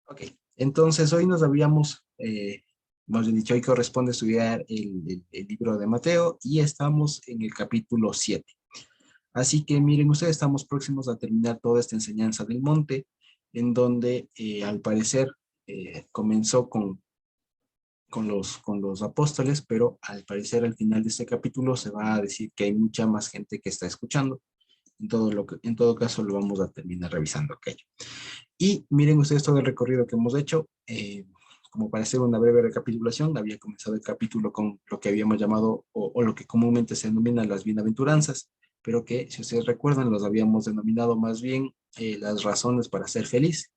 Ok, entonces hoy nos habíamos, hemos dicho, hoy corresponde estudiar el libro de Mateo y estamos en el capítulo 7. Así que miren ustedes, estamos próximos a terminar toda esta enseñanza del monte, en donde al parecer comenzó con los apóstoles, pero al parecer al final de este capítulo se va a decir que hay mucha más gente que está escuchando. En todo caso lo vamos a terminar revisando aquello. Y miren ustedes todo el recorrido que hemos hecho. Como para hacer una breve recapitulación, había comenzado el capítulo con lo que habíamos llamado, o lo que comúnmente se denomina las bienaventuranzas, pero que, si ustedes recuerdan, los habíamos denominado más bien las razones para ser feliz,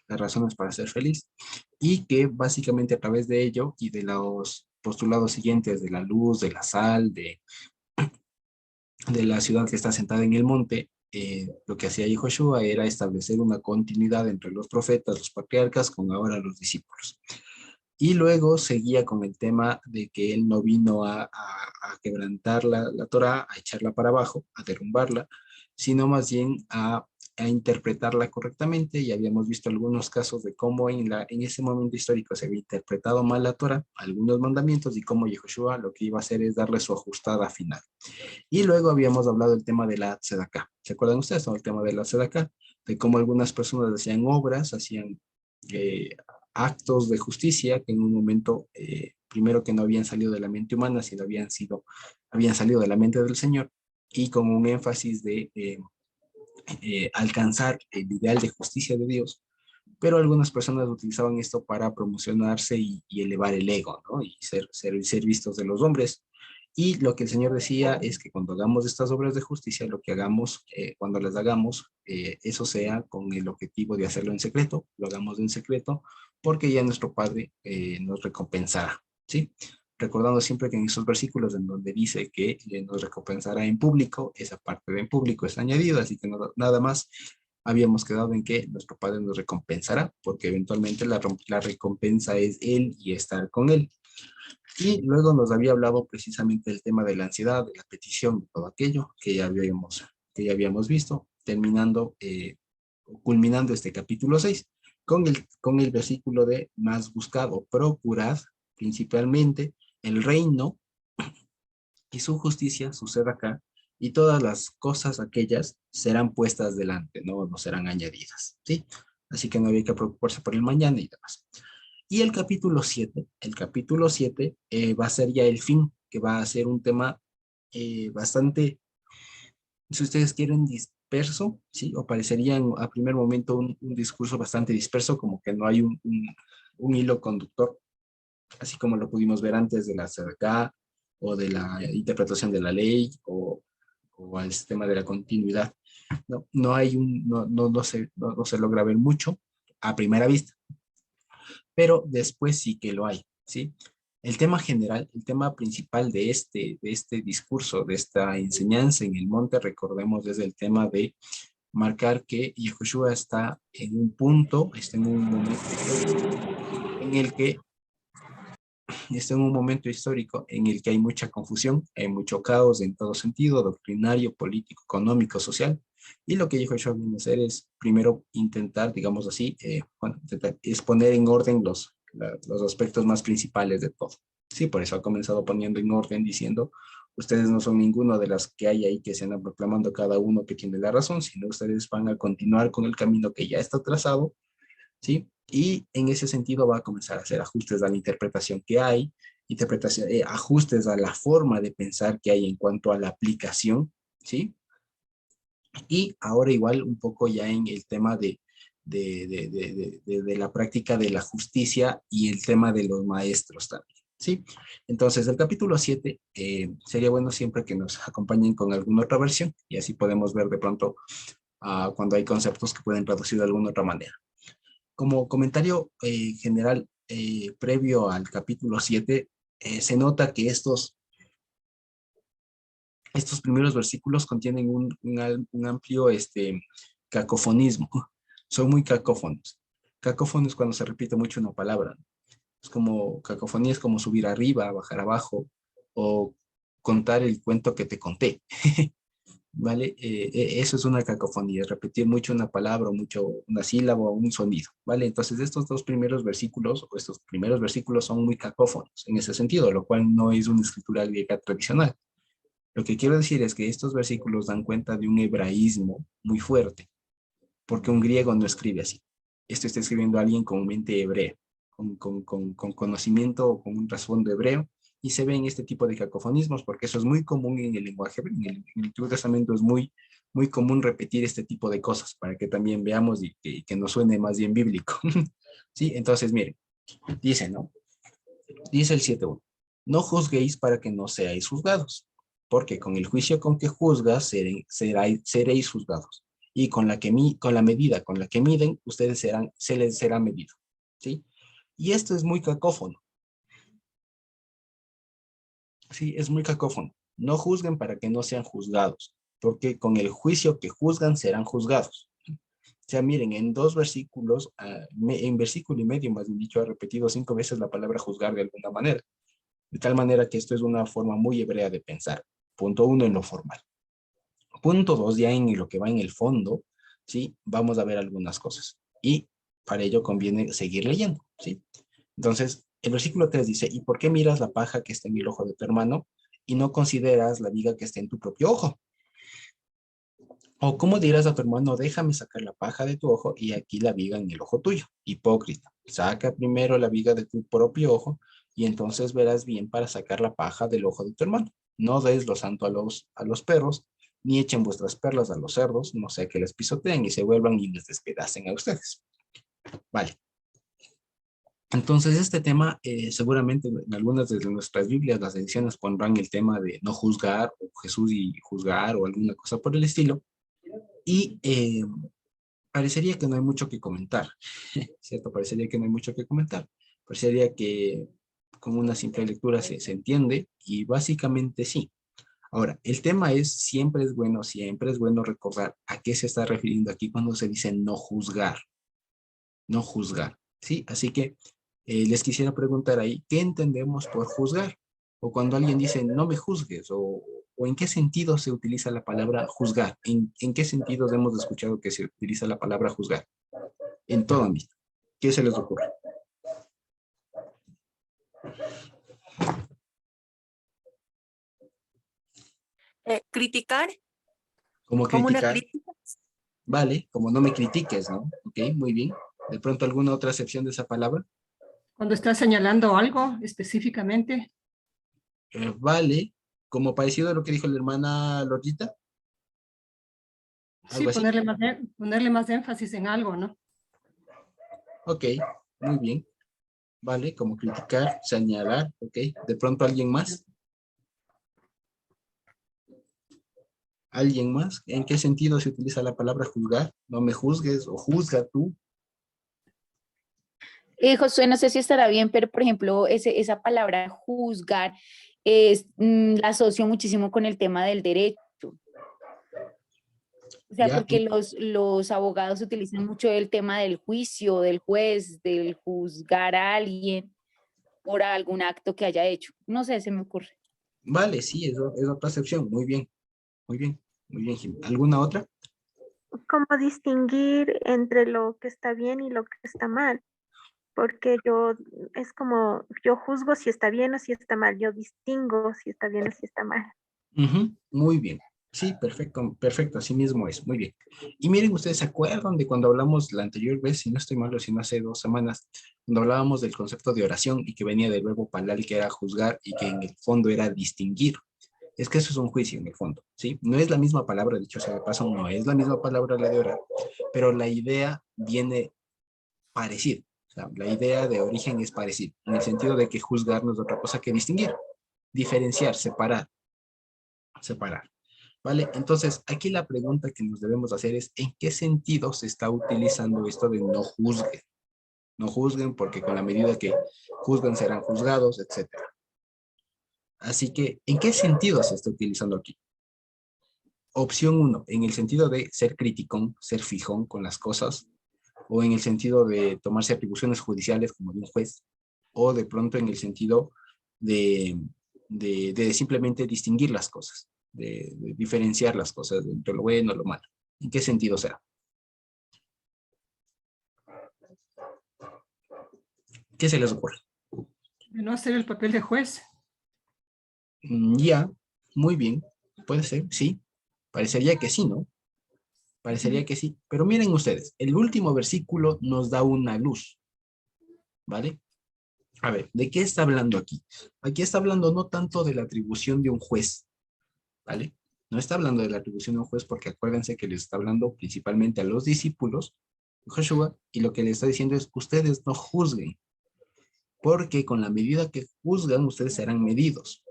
las razones para ser feliz, y que básicamente a través de ello y de los postulados siguientes de la luz, de la sal, de la ciudad que está sentada en el monte, lo que hacía Yehoshua era establecer una continuidad entre los profetas, los patriarcas, con ahora los discípulos. Y luego seguía con el tema de que él no vino a quebrantar la Torá, a echarla para abajo, a derrumbarla, sino más bien a interpretarla correctamente. Y habíamos visto algunos casos de cómo en ese momento histórico se había interpretado mal la Torá, algunos mandamientos, y cómo Yehoshua lo que iba a hacer es darle su ajustada final. Y luego habíamos hablado del tema de la tzedaká. ¿Se acuerdan ustedes? ¿No? El tema de la tzedaká, de cómo algunas personas hacían obras, hacían eh, actos de justicia que en un momento, primero que no habían salido de la mente humana, sino habían salido de la mente del Señor, y con un énfasis de alcanzar el ideal de justicia de Dios. Pero algunas personas utilizaban esto para promocionarse y elevar el ego, ¿no? Y ser vistos de los hombres. Y lo que el Señor decía es que cuando hagamos estas obras de justicia, lo que hagamos, cuando las hagamos, eso sea con el objetivo de hacerlo en secreto, lo hagamos en secreto, porque ya nuestro Padre nos recompensará, ¿sí? Recordando siempre que en esos versículos en donde dice que nos recompensará en público, esa parte de en público está añadida, así que nada más habíamos quedado en que nuestro Padre nos recompensará, porque eventualmente la recompensa es Él y estar con Él. Y luego nos había hablado precisamente del tema de la ansiedad, de la petición, de todo aquello que ya habíamos visto, culminando este capítulo 6 con el versículo de más buscado, procurad principalmente el reino y su justicia suceda acá, y todas las cosas aquellas serán puestas delante, no serán añadidas, ¿sí? Así que no había que preocuparse por el mañana y demás. Y el capítulo 7 va a ser ya el fin, que va a ser un tema bastante, si ustedes quieren, disperso, ¿sí? O parecería a primer momento un discurso bastante disperso, como que no hay un hilo conductor, así como lo pudimos ver antes de la CDK o de la interpretación de la ley o al sistema de la continuidad. No hay no se logra ver mucho a primera vista, pero después sí que lo hay, ¿sí? El tema general, el tema principal de este discurso, de esta enseñanza en el monte, recordemos, es el tema de marcar que Yahushua está en un punto, está en un momento en el que está en un momento histórico en el que hay mucha confusión, hay mucho caos en todo sentido, doctrinario, político, económico, social, y lo que dijo Joshua viene a hacer es primero intentar, digamos así, es poner en orden los aspectos más principales de todo. Sí, por eso ha comenzado poniendo en orden diciendo, ustedes no son ninguno de las que hay ahí que se andan proclamando cada uno que tiene la razón, sino ustedes van a continuar con el camino que ya está trazado, ¿sí? Y en ese sentido va a comenzar a hacer ajustes a la interpretación que hay, ajustes a la forma de pensar que hay en cuanto a la aplicación, ¿sí? Y ahora igual un poco ya en el tema de la práctica de la justicia y el tema de los maestros también, ¿sí? Entonces, el capítulo 7 sería bueno siempre que nos acompañen con alguna otra versión y así podemos ver de pronto cuando hay conceptos que pueden traducir de alguna otra manera. Como comentario general previo al capítulo 7, se nota que estos primeros versículos contienen un amplio cacofonismo. Son muy cacófonos. Cacófono es cuando se repite mucho una palabra. Es como, cacofonía es como subir arriba, bajar abajo, o contar el cuento que te conté. ¿vale? Eso es una cacofonía, repetir mucho una palabra, o mucho una sílaba o un sonido, ¿vale? Entonces estos dos primeros versículos, o estos primeros versículos son muy cacófonos en ese sentido, lo cual no es una escritura griega tradicional. Lo que quiero decir es que estos versículos dan cuenta de un hebraísmo muy fuerte, porque un griego no escribe así. Esto está escribiendo alguien con mente hebrea, con conocimiento o con un trasfondo hebreo, y se ven este tipo de cacofonismos, porque eso es muy común en el lenguaje, en el Antiguo Testamento es muy, muy común repetir este tipo de cosas, para que también veamos y que nos suene más bien bíblico. ¿Sí? Entonces, miren, dice, ¿no? Dice el 7.1, no juzguéis para que no seáis juzgados, porque con el juicio con que juzgas seréis juzgados, y con la medida con la que miden, se les será medido. ¿Sí? Y esto es muy cacófono. Sí, es muy cacófono. No juzguen para que no sean juzgados, porque con el juicio que juzgan serán juzgados. O sea, miren, en dos versículos, en versículo y medio, más bien dicho, ha repetido 5 veces la palabra juzgar de alguna manera. De tal manera que esto es una forma muy hebrea de pensar. Punto uno en lo formal. Punto dos, ya en lo que va en el fondo, ¿sí? Vamos a ver algunas cosas. Y para ello conviene seguir leyendo, ¿sí? Entonces, el versículo 3 dice, ¿y por qué miras la paja que está en el ojo de tu hermano y no consideras la viga que está en tu propio ojo? O cómo dirás a tu hermano, déjame sacar la paja de tu ojo y aquí la viga en el ojo tuyo. Hipócrita, saca primero la viga de tu propio ojo y entonces verás bien para sacar la paja del ojo de tu hermano. No des lo santo a los perros, ni echen vuestras perlas a los cerdos, no sea que les pisoteen y se vuelvan y les despedacen a ustedes. Vale. Entonces, este tema, seguramente en algunas de nuestras Biblias, las ediciones pondrán el tema de no juzgar, o Jesús y juzgar, o alguna cosa por el estilo. Y parecería que no hay mucho que comentar, ¿cierto? Parecería que no hay mucho que comentar. Parecería que con una simple lectura se entiende, y básicamente sí. Ahora, el tema es, siempre es bueno recordar a qué se está refiriendo aquí cuando se dice no juzgar, no juzgar, ¿sí? Así que les quisiera preguntar ahí, ¿qué entendemos por juzgar? O cuando alguien dice, no me juzgues, o en qué sentido se utiliza la palabra juzgar, en qué sentidos hemos escuchado que se utiliza la palabra juzgar, en todo ámbito. ¿Qué se les ocurre? Criticar Como como una criticar, crítica. vale, como no me critiques, ¿no? Ok, muy bien. ¿De pronto alguna otra acepción de esa palabra? Cuando estás señalando algo específicamente, Vale, como parecido a lo que dijo la hermana Lorita, sí, algo así. ponerle más énfasis en algo, ¿no? Ok, muy bien. Vale, como criticar, señalar, ok. ¿De pronto alguien más? ¿Alguien más? ¿En qué sentido se utiliza la palabra juzgar? No me juzgues o juzga tú. Josué, no sé si estará bien, pero por ejemplo, esa palabra juzgar la asocio muchísimo con el tema del derecho. O sea, Ya, porque los abogados utilizan mucho el tema del juicio, del juez, del juzgar a alguien por algún acto que haya hecho. No sé, se me ocurre. vale, sí, es otra acepción. Muy bien, muy bien, muy bien, Jim. ¿Alguna otra? Como distinguir entre lo que está bien y lo que está mal, porque es como, yo juzgo si está bien o si está mal, yo distingo si está bien o si está mal. Ujú, muy bien. Sí, perfecto, perfecto, así mismo es, muy bien. Y miren, ustedes se acuerdan de cuando hablamos la anterior vez, si no estoy mal, o si no hace 2 semanas, cuando hablábamos del concepto de oración y que venía del verbo palal, que era juzgar y que en el fondo era distinguir. Es que eso es un juicio en el fondo, ¿sí? No es la misma palabra, dicho sea de paso, no es la misma palabra la de orar, pero la idea viene parecida. O sea, la idea de origen es parecida, en el sentido de que juzgar no es otra cosa que distinguir, diferenciar, separar, separar. ¿Vale? Entonces, aquí la pregunta que nos debemos hacer es, ¿en qué sentido se está utilizando esto de no juzguen? No juzguen porque con la medida que juzgan serán juzgados, etcétera. Así que, ¿en qué sentido se está utilizando aquí? Opción 1, en el sentido de ser criticón, ser fijón con las cosas, o en el sentido de tomarse atribuciones judiciales como de un juez, o de pronto en el sentido de simplemente distinguir las cosas. de diferenciar las cosas entre lo bueno y lo malo. ¿En qué sentido será? ¿Qué se les ocurre? De no hacer el papel de juez. Ya, muy bien, puede ser, sí. Parecería que sí, ¿no? Parecería que sí. Pero miren ustedes, el último versículo nos da una luz, ¿vale? A ver, ¿de qué está hablando aquí? Aquí está hablando no tanto de la atribución de un juez, ¿vale? No está hablando de la atribución de un juez porque acuérdense que les está hablando principalmente a los discípulos de Joshua y lo que le está diciendo es, ustedes no juzguen, porque con la medida que juzgan, ustedes serán medidos.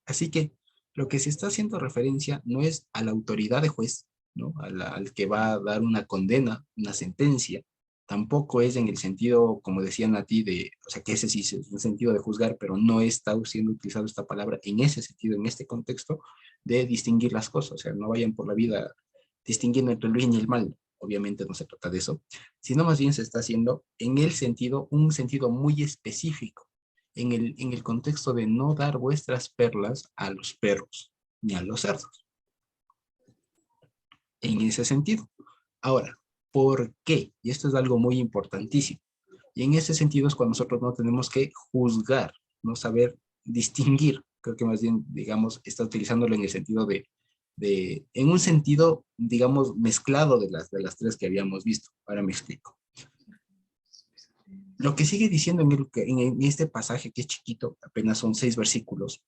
Así que lo que se está haciendo referencia no es a la autoridad de juez, ¿no? Al que va a dar una condena, una sentencia, tampoco es en el sentido, como decían a ti, o sea, que ese sí es el sentido de juzgar, pero no está siendo utilizado esta palabra en ese sentido, en este contexto, de distinguir las cosas, o sea, no vayan por la vida distinguiendo entre el bien y el mal, obviamente no se trata de eso, sino más bien se está haciendo en el sentido, un sentido muy específico, en el contexto de no dar vuestras perlas a los perros ni a los cerdos. En ese sentido. Ahora, ¿por qué? Y esto es algo muy importantísimo. Y en ese sentido es cuando nosotros no tenemos que juzgar, no saber distinguir. Creo que más bien, digamos, está utilizándolo en el sentido en un sentido, digamos, mezclado de las tres que habíamos visto. Ahora me explico. Lo que sigue diciendo en este pasaje, que es chiquito, apenas son 6 versículos,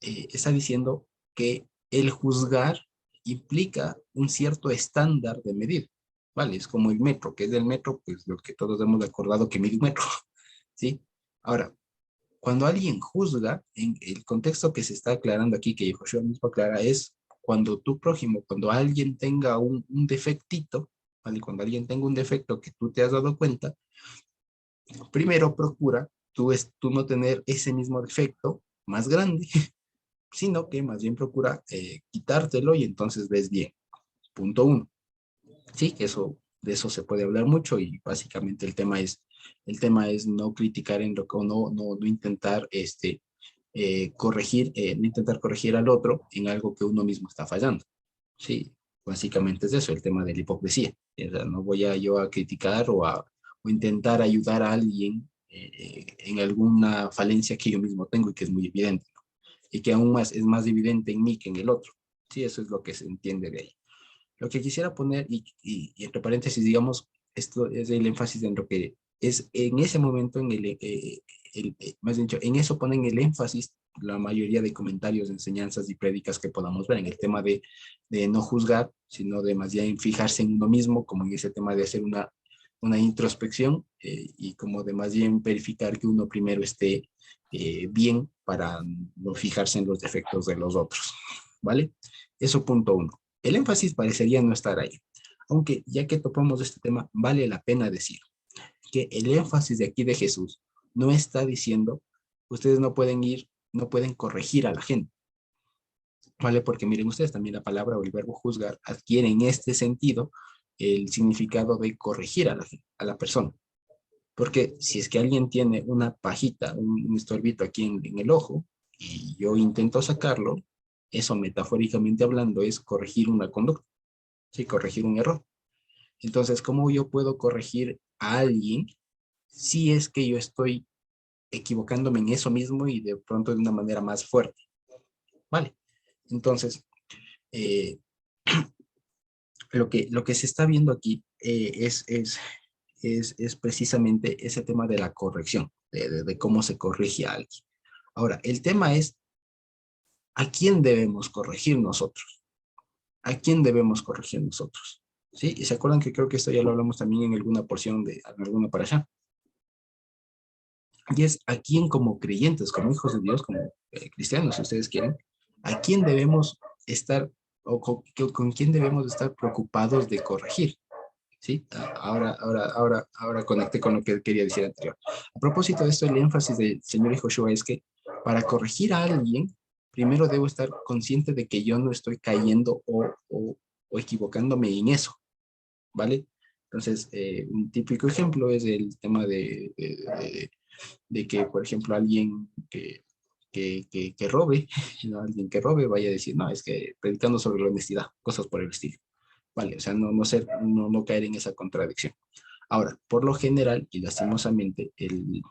está diciendo que el juzgar implica un cierto estándar de medida, ¿vale? Es como el metro, que es del metro, pues lo que todos hemos acordado que mide un metro, ¿sí? Ahora, cuando alguien juzga, en el contexto que se está aclarando aquí, que Joshua mismo aclara, es cuando tu prójimo, cuando alguien tenga un defectito, ¿vale? Cuando alguien tenga un defecto que tú te has dado cuenta, primero procura tú no tener ese mismo defecto más grande, sino que más bien procura quitártelo y entonces ves bien. Punto 1. Sí, que de eso se puede hablar mucho y básicamente el tema es no criticar en lo que no intentar corregir, no intentar corregir al otro en algo que uno mismo está fallando. Sí, básicamente es eso, el tema de la hipocresía. O sea, no voy yo a criticar o intentar ayudar a alguien en alguna falencia que yo mismo tengo y que es muy evidente, ¿no? Y que aún más es más evidente en mí que en el otro. Sí, eso es lo que se entiende de ahí. Lo que quisiera poner, y entre paréntesis, digamos, esto es el énfasis en lo que es en ese momento, más dicho, en eso ponen el énfasis la mayoría de comentarios, enseñanzas y prédicas que podamos ver en el tema de no juzgar, sino de más bien fijarse en uno mismo, como en ese tema de hacer una introspección y como de más bien verificar que uno primero esté bien para no fijarse en los defectos de los otros, ¿vale? Eso punto 1. El énfasis parecería no estar ahí, aunque ya que topamos este tema, vale la pena decir que el énfasis de aquí de Jesús no está diciendo, ustedes no pueden corregir a la gente, ¿vale? Porque miren ustedes, también la palabra o el verbo juzgar adquiere en este sentido el significado de corregir a la persona. Porque si es que alguien tiene una pajita, un estorbito aquí en el ojo, y yo intento sacarlo, eso metafóricamente hablando es corregir una conducta, ¿sí? Corregir un error. Entonces, ¿cómo yo puedo corregir a alguien si es que yo estoy equivocándome en eso mismo y de pronto de una manera más fuerte? Vale. Entonces, eh, lo que se está viendo aquí es precisamente ese tema de la corrección, de cómo se corrige a alguien. Ahora, el tema es, ¿a quién debemos corregir nosotros? ¿A quién debemos corregir nosotros? ¿Sí? Y se acuerdan que creo que esto ya lo hablamos también en alguna porción en alguna para allá. Y es a quién como creyentes, como hijos de Dios, como cristianos, si ustedes quieren, a quién debemos estar o con quién debemos estar preocupados de corregir. ¿Sí? Ahora conecté con lo que quería decir anterior. A propósito de esto, el énfasis del Señor Joshua es que para corregir a alguien, primero debo estar consciente de que yo no estoy cayendo o equivocándome en eso, ¿vale? Entonces, un típico ejemplo es el tema de que, por ejemplo, alguien que que robe, ¿no? Alguien que robe vaya a decir, no, es que predicando sobre la honestidad, cosas por el estilo. Vale, o sea, no caer en esa contradicción. Ahora, por lo general, y lastimosamente, el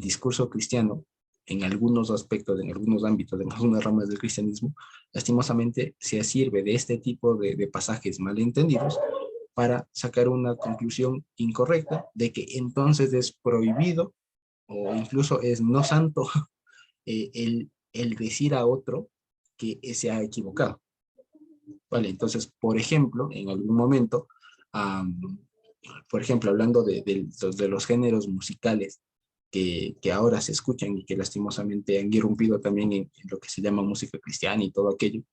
discurso cristiano, en algunos aspectos, en algunos ámbitos, en algunas ramas del cristianismo, lastimosamente se sirve de este tipo de pasajes malentendidos para sacar una conclusión incorrecta de que entonces es prohibido o incluso es no santo el decir a otro que se ha equivocado. Vale, entonces, por ejemplo, en algún momento, por ejemplo, hablando de los géneros musicales que ahora se escuchan y que lastimosamente han irrumpido también en lo que se llama música cristiana y todo aquello,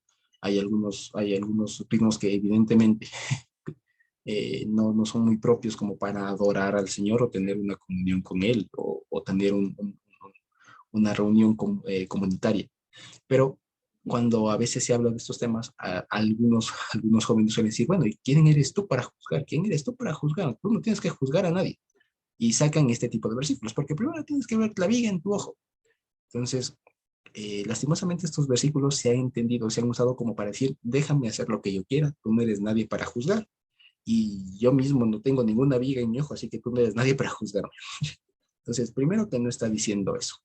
hay algunos ritmos que evidentemente no son muy propios como para adorar al Señor o tener una comunión con Él o tener una reunión comunitaria. Pero cuando a veces se habla de estos temas, algunos jóvenes suelen decir, bueno, ¿y quién eres tú para juzgar? ¿Quién eres tú para juzgar? Tú no tienes que juzgar a nadie. Y sacan este tipo de versículos, porque primero tienes que ver la viga en tu ojo. Entonces, lastimosamente estos versículos se han entendido, se han usado como para decir, déjame hacer lo que yo quiera, tú no eres nadie para juzgar. Y yo mismo no tengo ninguna viga en mi ojo, así que tú no eres nadie para juzgarme. Entonces, primero que no está diciendo eso.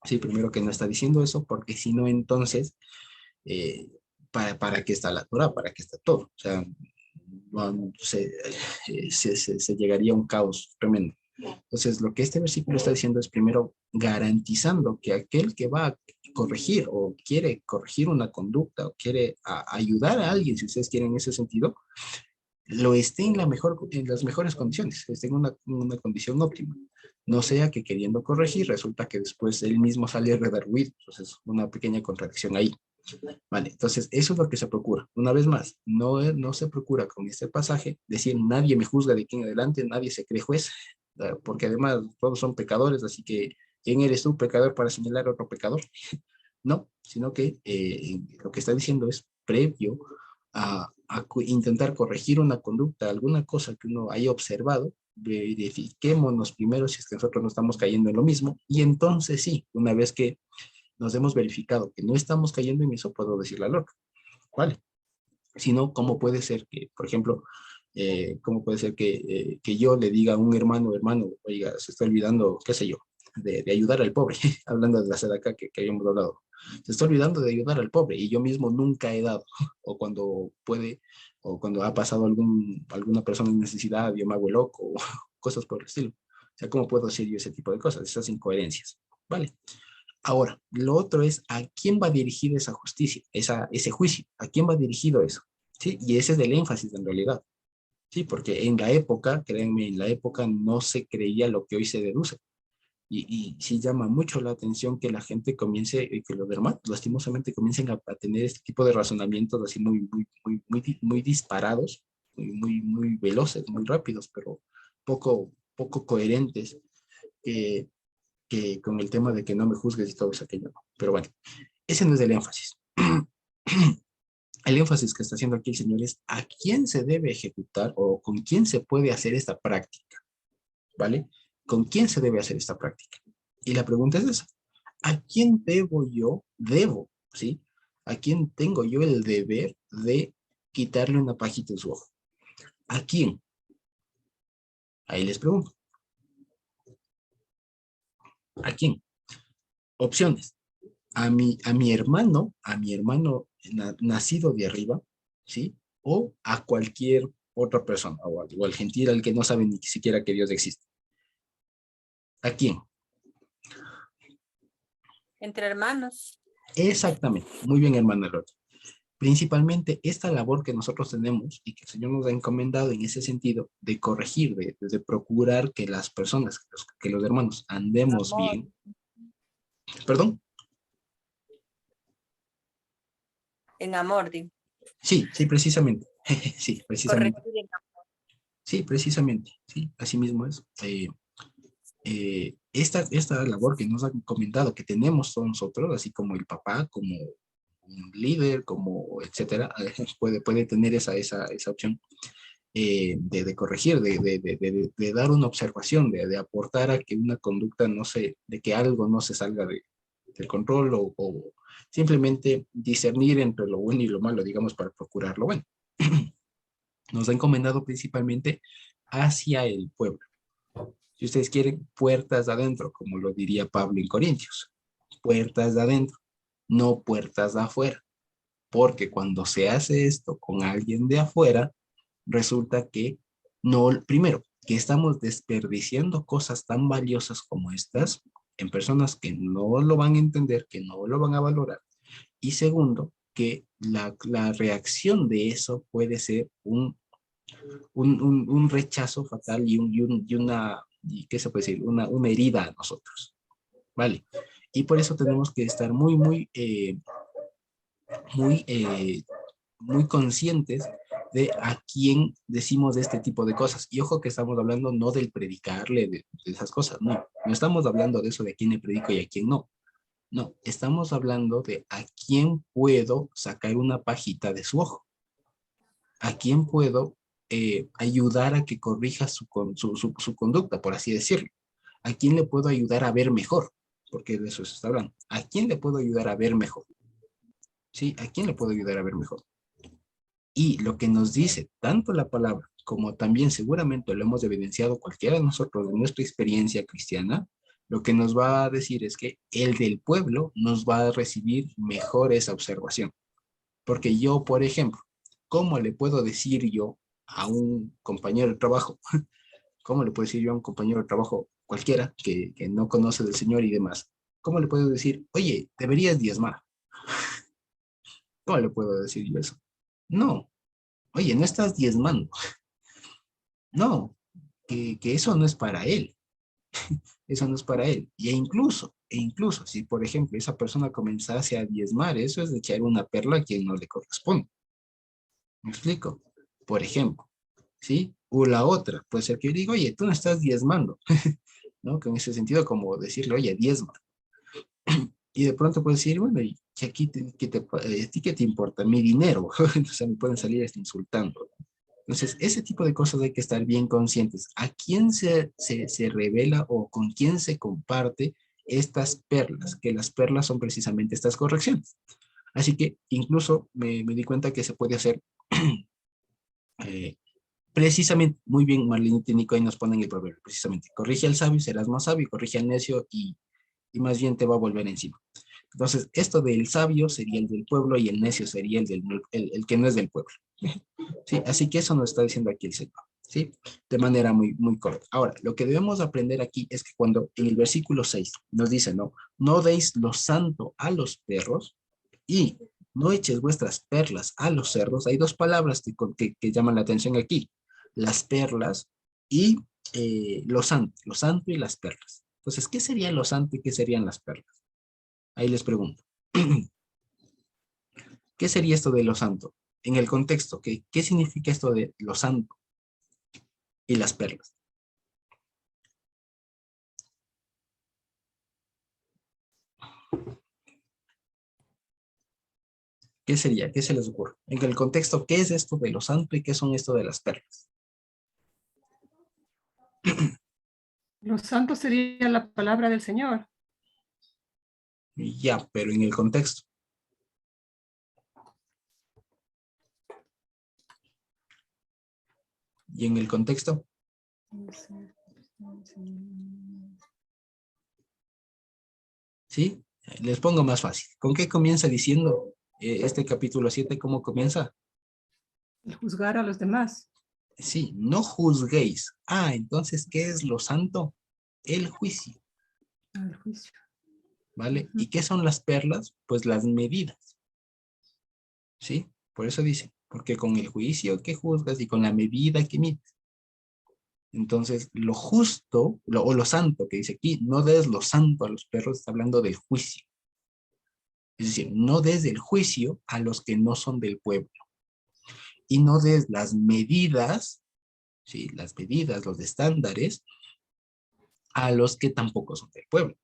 Sí, primero que no está diciendo eso, porque si no, entonces, ¿para qué está la Torah? ¿Para qué está todo? O sea, se llegaría a un caos tremendo. Entonces, lo que este versículo está diciendo es primero garantizando que aquel que va a corregir o quiere corregir una conducta o quiere ayudar a alguien, si ustedes quieren en ese sentido, lo esté en las mejores condiciones, esté en una condición óptima. No sea que queriendo corregir, resulta que después él mismo sale a redarguir. Entonces, una pequeña contradicción ahí. Vale, entonces eso es lo que se procura. Una vez más, no se procura con este pasaje decir nadie me juzga de aquí en adelante, nadie se cree juez, porque además todos son pecadores, así que ¿quién eres tú, pecador, para señalar a otro pecador? No, sino que lo que está diciendo es previo a intentar corregir una conducta, alguna cosa que uno haya observado, verifiquémonos primero si es que nosotros no estamos cayendo en lo mismo, y entonces sí, una vez que nos hemos verificado que no estamos cayendo en eso, puedo decir la loca, ¿vale? Si no, ¿cómo puede ser que, por ejemplo, cómo puede ser que yo le diga a un hermano, oiga, se está olvidando, qué sé yo, de ayudar al pobre, hablando de la sedacá que habíamos hablado, se está olvidando de ayudar al pobre y yo mismo nunca he dado, o cuando puede, o cuando ha pasado alguna persona en necesidad, yo me hago el loco, o cosas por el estilo. O sea, ¿cómo puedo decir yo ese tipo de cosas, esas incoherencias? ¿Vale? Ahora, lo otro es a quién va dirigido esa justicia, ese juicio, a quién va dirigido eso, ¿sí? Y ese es el énfasis en realidad, ¿sí? Porque en la época, créanme, en la época no se creía lo que hoy se deduce. Y sí llama mucho la atención que la gente comience, que los hermanos lastimosamente comiencen a tener este tipo de razonamientos así muy disparados, muy veloces, muy rápidos, pero poco coherentes, que con el tema de que no me juzgues y todo eso aquello. Pero bueno, ese no es el énfasis. El énfasis que está haciendo aquí el Señor es a quién se debe ejecutar o con quién se puede hacer esta práctica, ¿vale? ¿Con quién se debe hacer esta práctica? Y la pregunta es esa. ¿A quién ¿sí? ¿A quién tengo yo el deber de quitarle una pajita en su ojo? ¿A quién? Ahí les pregunto. ¿A quién? Opciones. A mi hermano nacido de arriba, ¿sí? O a cualquier otra persona, o al gentil al que no sabe ni siquiera que Dios existe. ¿A quién? Entre hermanos. Exactamente. Muy bien, hermana Lorena. Principalmente esta labor que nosotros tenemos y que el Señor nos ha encomendado en ese sentido de corregir, de procurar que las personas, que los hermanos andemos Amor. bien. ¿Perdón? En amor, digo. Sí, precisamente. Sí, precisamente. Corregir en amor. Sí, precisamente. Sí, así mismo es. Esta labor que nos ha encomendado, que tenemos todos nosotros, así como el papá, como un líder, como etcétera, puede tener esa opción. de corregir, de dar una observación, de aportar a que una conducta no se, de que algo no se salga del control o simplemente discernir entre lo bueno y lo malo, digamos, para procurar lo bueno. Nos ha encomendado principalmente hacia el pueblo. Si ustedes quieren, puertas de adentro, como lo diría Pablo en Corintios. Puertas de adentro, no puertas de afuera. Porque cuando se hace esto con alguien de afuera, resulta que no, primero, que estamos desperdiciando cosas tan valiosas como estas en personas que no lo van a entender, que no lo van a valorar. Y segundo, que la reacción de eso puede ser un rechazo fatal y una, y ¿qué se puede decir? Una herida a nosotros, ¿vale? Y por eso tenemos que estar muy conscientes de a quién decimos de este tipo de cosas. Y ojo que estamos hablando no del predicarle, de esas cosas, no. No estamos hablando de eso de a quién le predico y a quién no. No, estamos hablando de a quién puedo sacar una pajita de su ojo. A quién puedo ayudar a que corrija su conducta, por así decirlo. ¿A quién le puedo ayudar a ver mejor? Porque de eso se está hablando. ¿A quién le puedo ayudar a ver mejor? ¿Sí? ¿A quién le puedo ayudar a ver mejor? Y lo que nos dice tanto la palabra como también seguramente lo hemos evidenciado cualquiera de nosotros de nuestra experiencia cristiana, lo que nos va a decir es que el del pueblo nos va a recibir mejor esa observación. Porque yo, por ejemplo, ¿cómo le puedo decir yo a un compañero de trabajo? ¿Cómo le puedo decir yo a un compañero de trabajo cualquiera que no conoce del Señor y demás? ¿Cómo le puedo decir, oye, deberías diezmar? ¿Cómo le puedo decir yo eso? No, oye, no estás diezmando. No, que eso no es para él. Eso no es para él. E incluso, si por ejemplo esa persona comenzase a diezmar, eso es echar una perla a quien no le corresponde. ¿Me explico? Por ejemplo, ¿sí? O la otra, puede ser que yo diga, oye, tú no estás diezmando, ¿no? Que en ese sentido como decirle, oye, diezma. Y de pronto puede decir, bueno, ¿y aquí ¿a ti qué te importa? Mi dinero. Entonces me pueden salir insultando. Entonces, ese tipo de cosas hay que estar bien conscientes. ¿A quién se revela o con quién se comparte estas perlas? Que las perlas son precisamente estas correcciones. Así que incluso me di cuenta que se puede hacer precisamente, muy bien, Marlene y Nico ahí nos ponen el proverbio, precisamente. Corrige al sabio, serás más sabio, corrige al necio y más bien te va a volver encima. Entonces, esto del sabio sería el del pueblo y el necio sería el que no es del pueblo. ¿Sí? Así que eso nos está diciendo aquí el Señor, ¿sí? De manera muy, muy corta. Ahora, lo que debemos aprender aquí es que cuando en el versículo 6 nos dice, no deis lo santo a los perros y no eches vuestras perlas a los cerdos. Hay dos palabras que llaman la atención aquí. Las perlas y lo santo y las perlas. Entonces, ¿qué sería lo santo y qué serían las perlas? Ahí les pregunto. ¿Qué sería esto de lo santo? En el contexto, ¿qué significa esto de lo santo y las perlas? ¿Qué sería? ¿Qué se les ocurre? En el contexto, ¿qué es esto de lo santo y qué son esto de las perlas? Los santos sería la palabra del Señor. Ya, pero en el contexto. ¿Y en el contexto? ¿Sí? Les pongo más fácil. ¿Con qué comienza diciendo este capítulo 7? ¿Cómo comienza? El juzgar a los demás. Sí, no juzguéis. Entonces, ¿qué es lo santo? El juicio. El juicio. ¿Vale? ¿Y qué son las perlas? Pues las medidas. ¿Sí? Por eso dice, porque con el juicio que juzgas y con la medida que mides. Entonces, lo justo, o lo santo que dice aquí, no des lo santo a los perros, está hablando del juicio. Es decir, no des el juicio a los que no son del pueblo. Y no des las medidas, ¿sí? Las medidas, los estándares, a los que tampoco son del pueblo.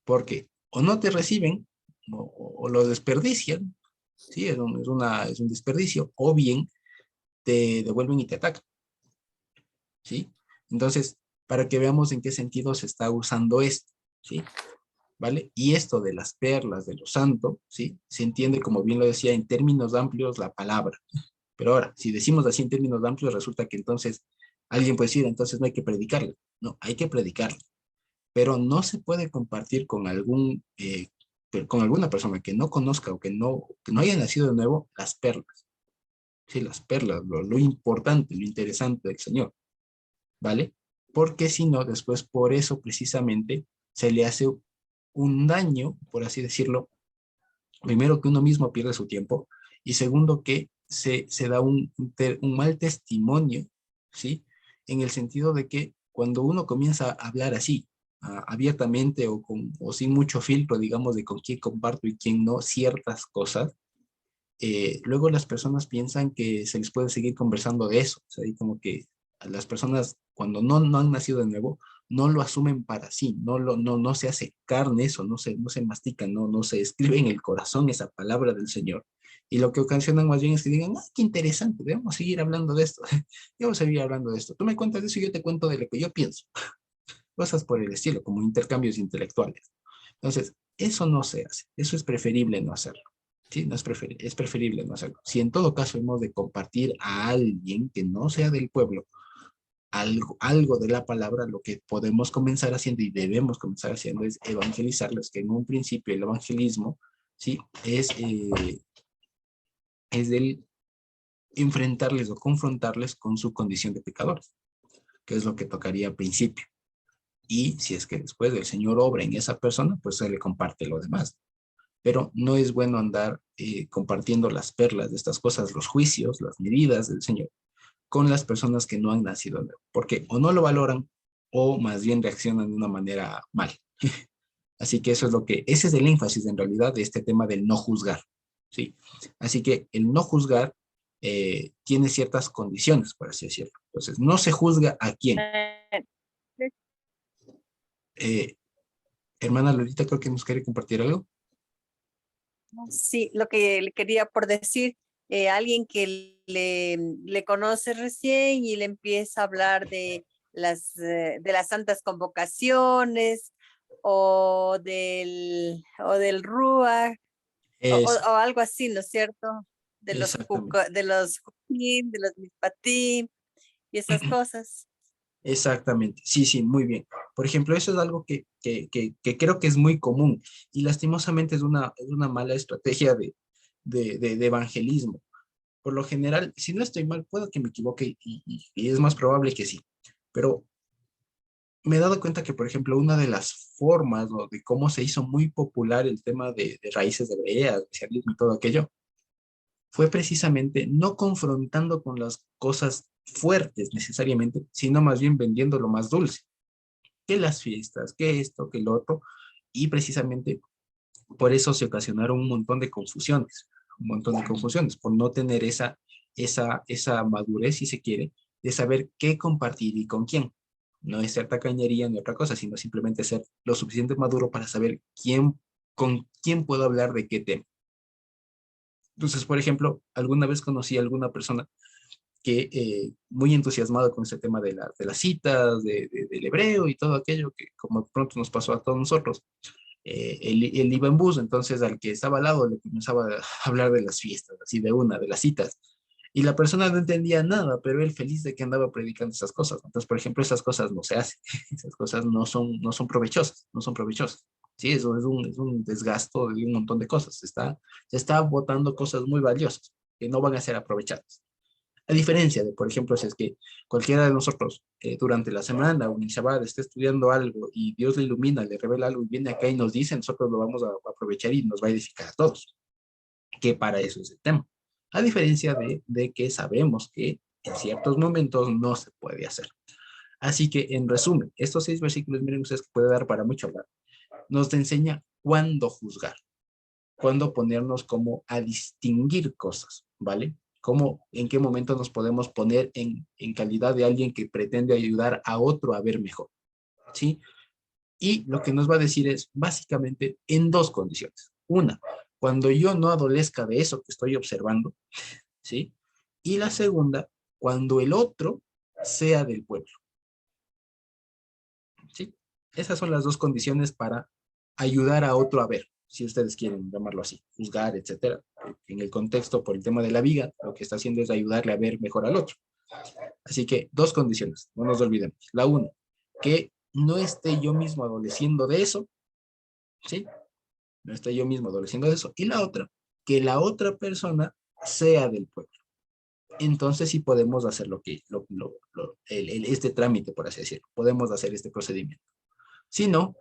Porque o no te reciben, o lo desperdician, ¿sí? Es un desperdicio, o bien te devuelven y te atacan, ¿sí? Entonces, para que veamos en qué sentido se está usando esto, ¿sí? ¿Vale? Y esto de las perlas, de lo santo, ¿sí? Se entiende, como bien lo decía, en términos amplios la palabra. Pero ahora, si decimos así en términos amplios, resulta que entonces alguien puede decir, entonces no hay que predicarla. No, hay que predicarla. Pero no se puede compartir con alguna persona que no conozca o que no haya nacido de nuevo las perlas. Sí, las perlas, lo importante, lo interesante del Señor. ¿Vale? Porque si no, después por eso precisamente se le hace un daño, por así decirlo, primero que uno mismo pierde su tiempo y segundo que se da un mal testimonio, ¿sí? En el sentido de que cuando uno comienza a hablar así, abiertamente o sin mucho filtro, digamos, de con quién comparto y quién no, ciertas cosas, luego las personas piensan que se les puede seguir conversando de eso, o sea, y como que las personas cuando no han nacido de nuevo, no lo asumen para sí, no se hace carne eso, no se mastica, no se escribe en el corazón esa palabra del Señor. Y lo que ocasionan más bien es que digan, ah, qué interesante, debemos seguir hablando de esto, debemos seguir hablando de esto. Tú me cuentas de eso y yo te cuento de lo que yo pienso. Cosas por el estilo, como intercambios intelectuales. Entonces, eso no se hace, eso es preferible no hacerlo. Sí, no es preferible no hacerlo. Si en todo caso hemos de compartir a alguien que no sea del pueblo, algo de la palabra, lo que podemos comenzar haciendo y debemos comenzar haciendo es evangelizarlos, que en un principio el evangelismo, ¿sí? Es el enfrentarles o confrontarles con su condición de pecadores, que es lo que tocaría al principio. Y si es que después el Señor obra en esa persona, pues se le comparte lo demás. Pero no es bueno andar compartiendo las perlas de estas cosas, los juicios, las medidas del Señor, con las personas que no han nacido nuevo, porque o no lo valoran o más bien reaccionan de una manera mal. Así que eso es ese es el énfasis en realidad de este tema del no juzgar, ¿sí? Así que el no juzgar tiene ciertas condiciones, por así decirlo. Entonces, no se juzga a quién. Hermana Lolita, creo que nos quiere compartir algo. Sí, lo que le quería por decir, alguien que le conoce recién y le empieza a hablar de las santas convocaciones o del Ruach o algo así, ¿no es cierto? Exactamente. De los Jukim, de los Mishpatim y esas cosas. Exactamente, sí, muy bien. Por ejemplo, eso es algo que creo que es muy común y lastimosamente es una mala estrategia de evangelismo. Por lo general, si no estoy mal, puedo que me equivoque y es más probable que sí, pero me he dado cuenta que, por ejemplo, una de las formas o de cómo se hizo muy popular el tema de raíces hebreas, mesianismo y todo aquello, fue precisamente no confrontando con las cosas fuertes necesariamente, sino más bien vendiendo lo más dulce, que las fiestas, que esto, que lo otro, y precisamente por eso se ocasionaron un montón de confusiones, por no tener esa madurez, si se quiere, de saber qué compartir y con quién. No es ser tacañería ni otra cosa, sino simplemente ser lo suficiente maduro para saber con quién puedo hablar de qué tema. Entonces, por ejemplo, alguna vez conocí a alguna persona que muy entusiasmado con ese tema de las citas, del hebreo y todo aquello que como pronto nos pasó a todos nosotros. Él iba en bus, entonces al que estaba al lado le comenzaba a hablar de las fiestas, así de las citas. Y la persona no entendía nada, pero él feliz de que andaba predicando esas cosas. Entonces, por ejemplo, esas cosas no se hacen. Esas cosas no son provechosas, no son provechosas. Sí, eso es un desgasto de un montón de cosas. Se está botando cosas muy valiosas que no van a ser aprovechadas. A diferencia de, por ejemplo, si es que cualquiera de nosotros durante la semana o en Shabbat esté estudiando algo y Dios le ilumina, le revela algo y viene acá y nos dice, nosotros lo vamos a aprovechar y nos va a edificar a todos. Que para eso es el tema. A diferencia de que sabemos que en ciertos momentos no se puede hacer. Así que, en resumen, estos 6 versículos, miren ustedes que puede dar para mucho hablar, nos enseña cuándo juzgar, cuándo ponernos como a distinguir cosas, ¿vale? En qué momento nos podemos poner en calidad de alguien que pretende ayudar a otro a ver mejor, ¿sí? Y lo que nos va a decir es básicamente en 2 condiciones. Una, cuando yo no adolezca de eso que estoy observando, ¿sí? Y la segunda, cuando el otro sea del pueblo. ¿Sí? Esas son las dos condiciones para ayudar a otro a ver, si ustedes quieren llamarlo así, juzgar, etcétera. En el contexto, por el tema de la viga, lo que está haciendo es ayudarle a ver mejor al otro. Así que dos condiciones, no nos olvidemos. La una, que no esté yo mismo adoleciendo de eso, ¿sí? No esté yo mismo adoleciendo de eso. Y la otra, que la otra persona sea del pueblo. Entonces sí podemos hacer este trámite, por así decirlo. Podemos hacer este procedimiento. Si no,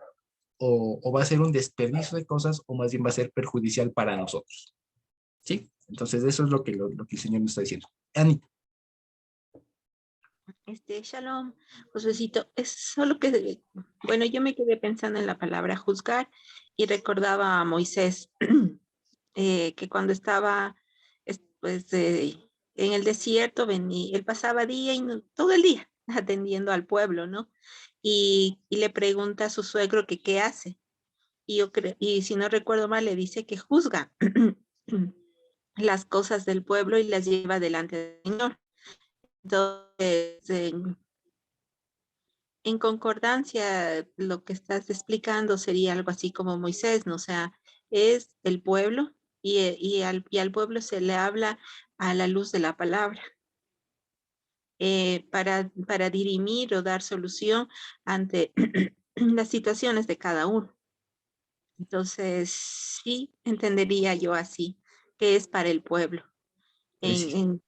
o va a ser un desperdicio de cosas, o más bien va a ser perjudicial para nosotros. ¿Sí? Entonces eso es lo que el Señor nos está diciendo. Anita. Shalom, Josuecito, es solo que, bueno, yo me quedé pensando en la palabra juzgar y recordaba a Moisés, que cuando estaba pues, en el desierto, él pasaba día y todo el día atendiendo al pueblo, ¿no? Y le pregunta a su suegro que qué hace. Y si no recuerdo mal, le dice que juzga las cosas del pueblo y las lleva delante del Señor. Entonces, en concordancia, lo que estás explicando sería algo así como Moisés, ¿no? O sea, es el pueblo y al pueblo se le habla a la luz de la palabra, para dirimir o dar solución ante las situaciones de cada uno. Entonces, sí, entendería yo así, que es para el pueblo, Sí.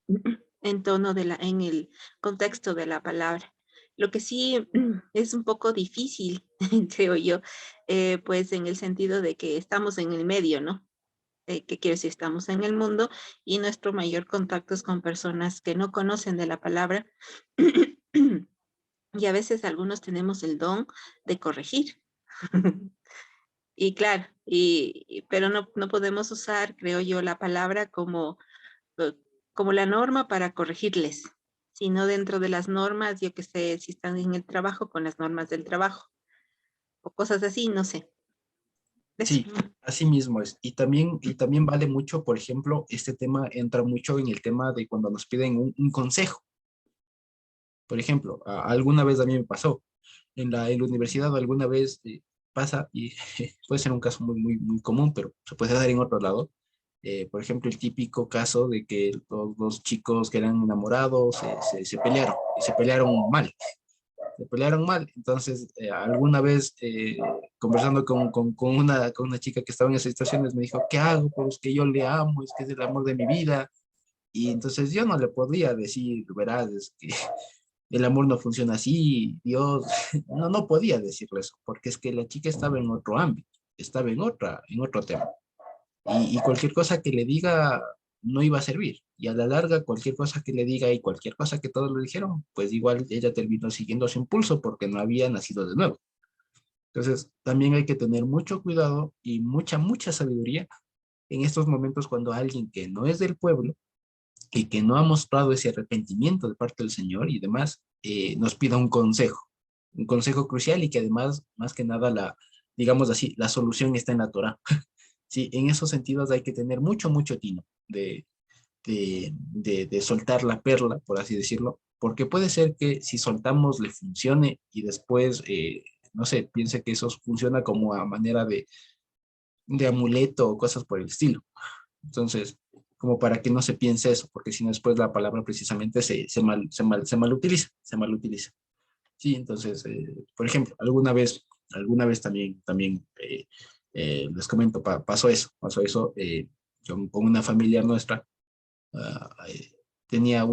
en tono en el contexto de la palabra. Lo que sí es un poco difícil, creo yo, pues en el sentido de que estamos en el medio, ¿no? ¿Qué quiere decir? Estamos en el mundo y nuestro mayor contacto es con personas que no conocen de la palabra. Y a veces algunos tenemos el don de corregir. Y claro, pero no podemos usar, creo yo, la palabra eh, como la norma para corregirles, sino dentro de las normas, yo que sé, si están en el trabajo, con las normas del trabajo, o cosas así, no sé. Eso. Sí, así mismo es. Y también vale mucho, por ejemplo, este tema entra mucho en el tema de cuando nos piden un consejo. Por ejemplo, alguna vez a mí me pasó, en la universidad alguna vez pasa, y puede ser un caso muy común, pero se puede dar en otro lado. Por ejemplo, el típico caso de que los dos chicos que eran enamorados se pelearon, y se pelearon mal. Se pelearon mal. Entonces, alguna vez conversando con una chica que estaba en esas situaciones, me dijo, ¿qué hago? Pues que yo le amo, es que es el amor de mi vida. Y entonces yo no le podía decir, verás, es que el amor no funciona así, Dios, no podía decirle eso, porque es que la chica estaba en otro ámbito, estaba en otro tema. Y cualquier cosa que le diga no iba a servir. Y a la larga, cualquier cosa que le diga y cualquier cosa que todos le dijeron, pues igual ella terminó siguiendo su impulso porque no había nacido de nuevo. Entonces, también hay que tener mucho cuidado y mucha sabiduría en estos momentos cuando alguien que no es del pueblo y que no ha mostrado ese arrepentimiento de parte del Señor y demás, nos pida un consejo crucial y que además, más que nada, digamos así, la solución está en la Torá. Sí, en esos sentidos hay que tener mucho tino de soltar la perla, por así decirlo, porque puede ser que si soltamos le funcione y después, no sé, piense que eso funciona como a manera de amuleto o cosas por el estilo. Entonces, como para que no se piense eso, porque si no después la palabra precisamente se mal utiliza, se mal utiliza. Sí, entonces, por ejemplo, alguna vez también les comento, pasó eso, yo con una familia nuestra, tenía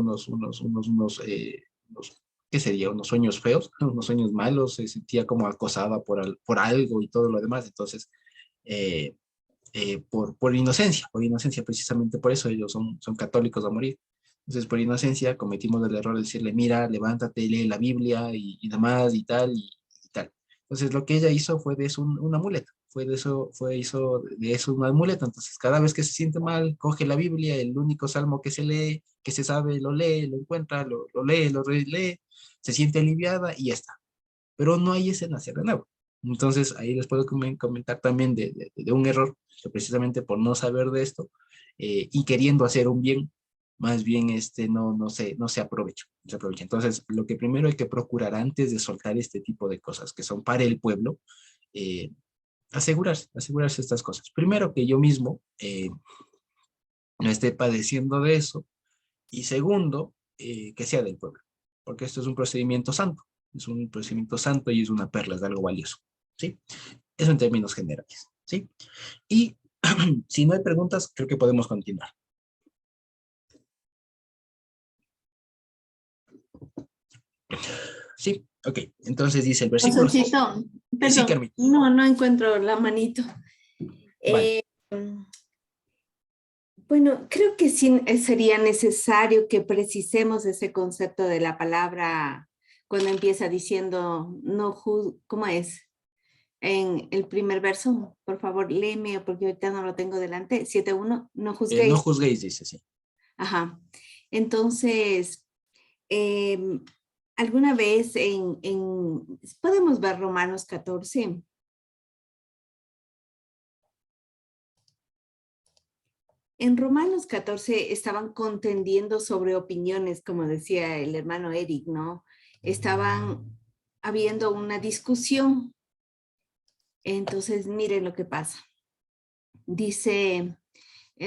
¿qué sería? Unos sueños feos, unos sueños malos, se sentía como acosada por algo y todo lo demás, entonces, eh, por inocencia, precisamente por eso ellos son católicos a morir. Entonces, por inocencia, cometimos el error de decirle, mira, levántate, lee la Biblia y demás y tal, y tal. Entonces, lo que ella hizo fue de eso un amuleto, hizo de eso un amuleto. Entonces, cada vez que se siente mal, coge la Biblia, el único salmo que se lee, que se sabe, lo lee, lo encuentra, lo lee, lo relee, se siente aliviada y ya está. Pero no hay ese nacer de nuevo. Entonces, ahí les puedo comentar también de un error, que precisamente por no saber de esto y queriendo hacer un bien, más bien no se aprovecha, no se aprovecha. Entonces, lo que primero hay que procurar antes de soltar este tipo de cosas que son para el pueblo, asegurarse estas cosas. Primero, que yo mismo no esté padeciendo de eso, y segundo, que sea del pueblo, porque esto es un procedimiento santo, y es una perla, es algo valioso, ¿sí? Eso en términos generales, ¿sí? Y si no hay preguntas, creo que podemos continuar. Sí, ok. Entonces dice el versículo 6. Josecito, Sí, perdón, Carmen. no encuentro la manito. Vale. Bueno, creo que sí sería necesario que precisemos ese concepto de la palabra cuando empieza diciendo, ¿cómo es? En el primer verso, por favor, léeme, porque ahorita no lo tengo delante. 7.1, no juzguéis. No juzguéis, dice, sí. Ajá. Entonces, alguna vez podemos ver Romanos 14. En Romanos 14 estaban contendiendo sobre opiniones, como decía el hermano Eric, ¿no? Estaban habiendo una discusión. Entonces, miren lo que pasa. Dice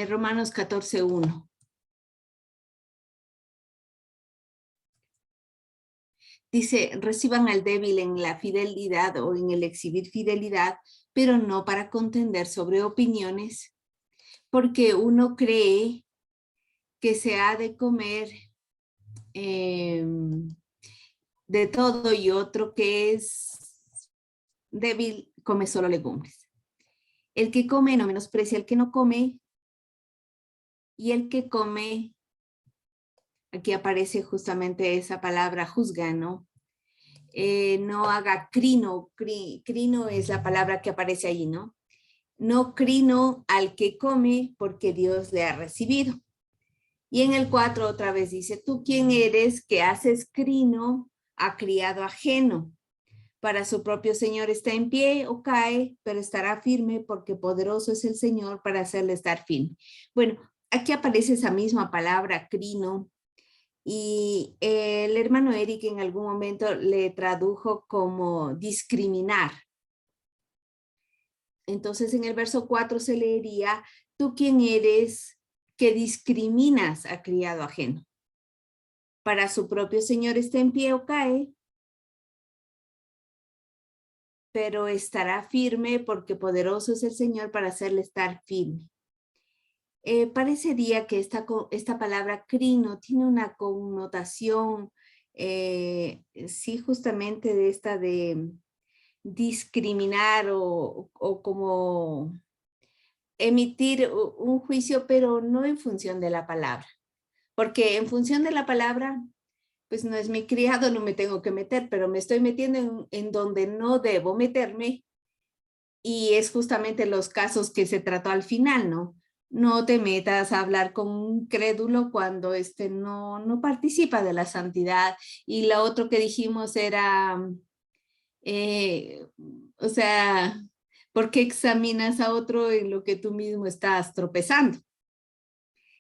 Romanos 14:1. Dice, reciban al débil en la fidelidad o en el exhibir fidelidad, pero no para contender sobre opiniones, porque uno cree que se ha de comer de todo y otro que es débil come solo legumbres. El que come no menosprecia al que no come, y el que come, aquí aparece justamente esa palabra juzga, ¿no? No haga crino, crino es la palabra que aparece ahí, ¿no? No crino al que come porque Dios le ha recibido. Y en el 4 otra vez dice, ¿tú quién eres que haces crino a criado ajeno? Para su propio Señor está en pie o cae, pero estará firme porque poderoso es el Señor para hacerle estar firme. Bueno, aquí aparece esa misma palabra, crino, y el hermano Eric en algún momento le tradujo como discriminar. Entonces en el verso 4 se leería, ¿tú quién eres que discriminas a criado ajeno? Para su propio Señor está en pie o cae, pero estará firme porque poderoso es el Señor para hacerle estar firme. Parecería que esta palabra crino tiene una connotación, sí, justamente de esta de discriminar o como emitir un juicio, pero no en función de la palabra. Porque en función de la palabra, pues no es mi criado, no me tengo que meter, pero me estoy metiendo en donde no debo meterme, y es justamente los casos que se trató al final, ¿no? No te metas a hablar con un crédulo cuando no participa de la santidad. Y lo otro que dijimos era, o sea, ¿por qué examinas a otro en lo que tú mismo estás tropezando?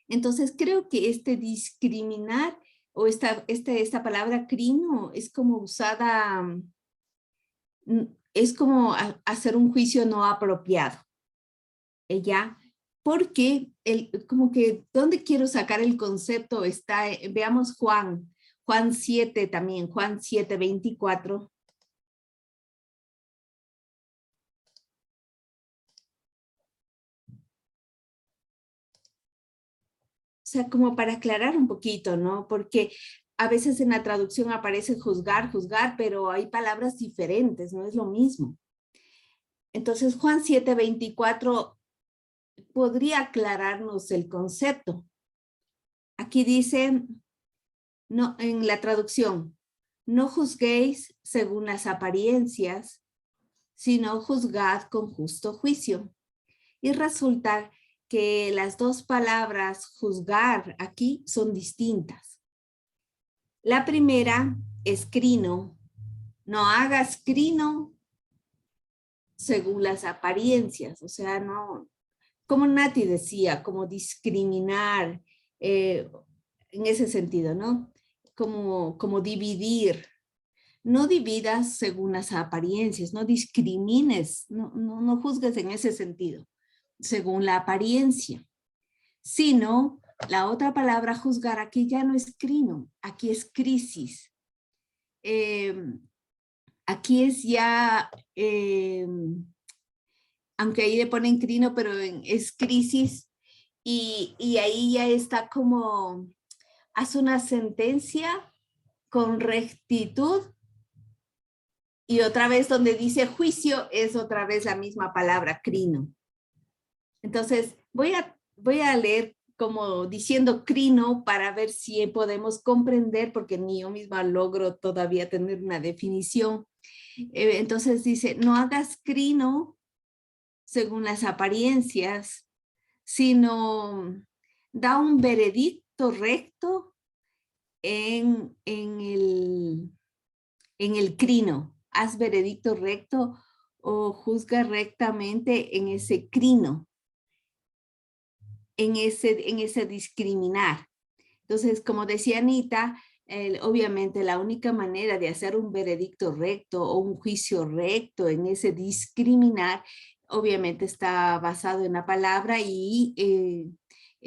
Entonces creo que discriminar o esta palabra crino es como usada, es como hacer un juicio no apropiado. ¿Ya? Porque como que, ¿dónde quiero sacar el concepto? Veamos Juan 7 también, Juan 7:24. O sea, como para aclarar un poquito, ¿no? Porque a veces en la traducción aparece juzgar, pero hay palabras diferentes, no es lo mismo. Entonces, Juan 7:24 podría aclararnos el concepto. Aquí dice, no, en la traducción, no juzguéis según las apariencias, sino juzgad con justo juicio. Y resulta que las dos palabras juzgar aquí son distintas. La primera es crino. No hagas crino según las apariencias. O sea, no, como Nati decía, como discriminar, en ese sentido, ¿no? Como dividir. No dividas según las apariencias, no discrimines, no juzgues en ese sentido, según la apariencia, sino la otra palabra juzgar aquí ya no es crino, aquí es crisis. Aquí es ya, aunque ahí le ponen crino, pero es crisis y ahí ya está como, hace una sentencia con rectitud. Y otra vez donde dice juicio es otra vez la misma palabra, crino. Entonces voy a leer como diciendo crino para ver si podemos comprender, porque ni yo misma logro todavía tener una definición. Entonces dice, no hagas crino según las apariencias, sino da un veredicto recto en el crino. Haz veredicto recto o juzga rectamente en ese crino, en ese discriminar. Entonces, como decía Anita, obviamente la única manera de hacer un veredicto recto o un juicio recto en ese discriminar, obviamente está basado en la palabra y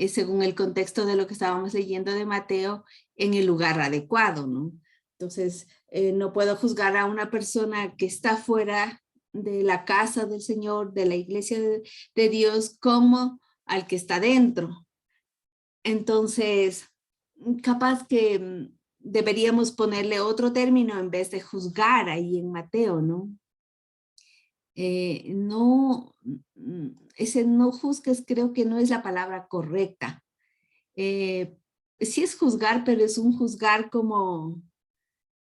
según el contexto de lo que estábamos leyendo de Mateo, en el lugar adecuado, ¿no? Entonces, no puedo juzgar a una persona que está fuera de la casa del Señor, de la iglesia de Dios, como al que está dentro. Entonces, capaz que deberíamos ponerle otro término en vez de juzgar ahí en Mateo, ¿no? Ese no juzgues creo que no es la palabra correcta. Sí es juzgar, pero es un juzgar como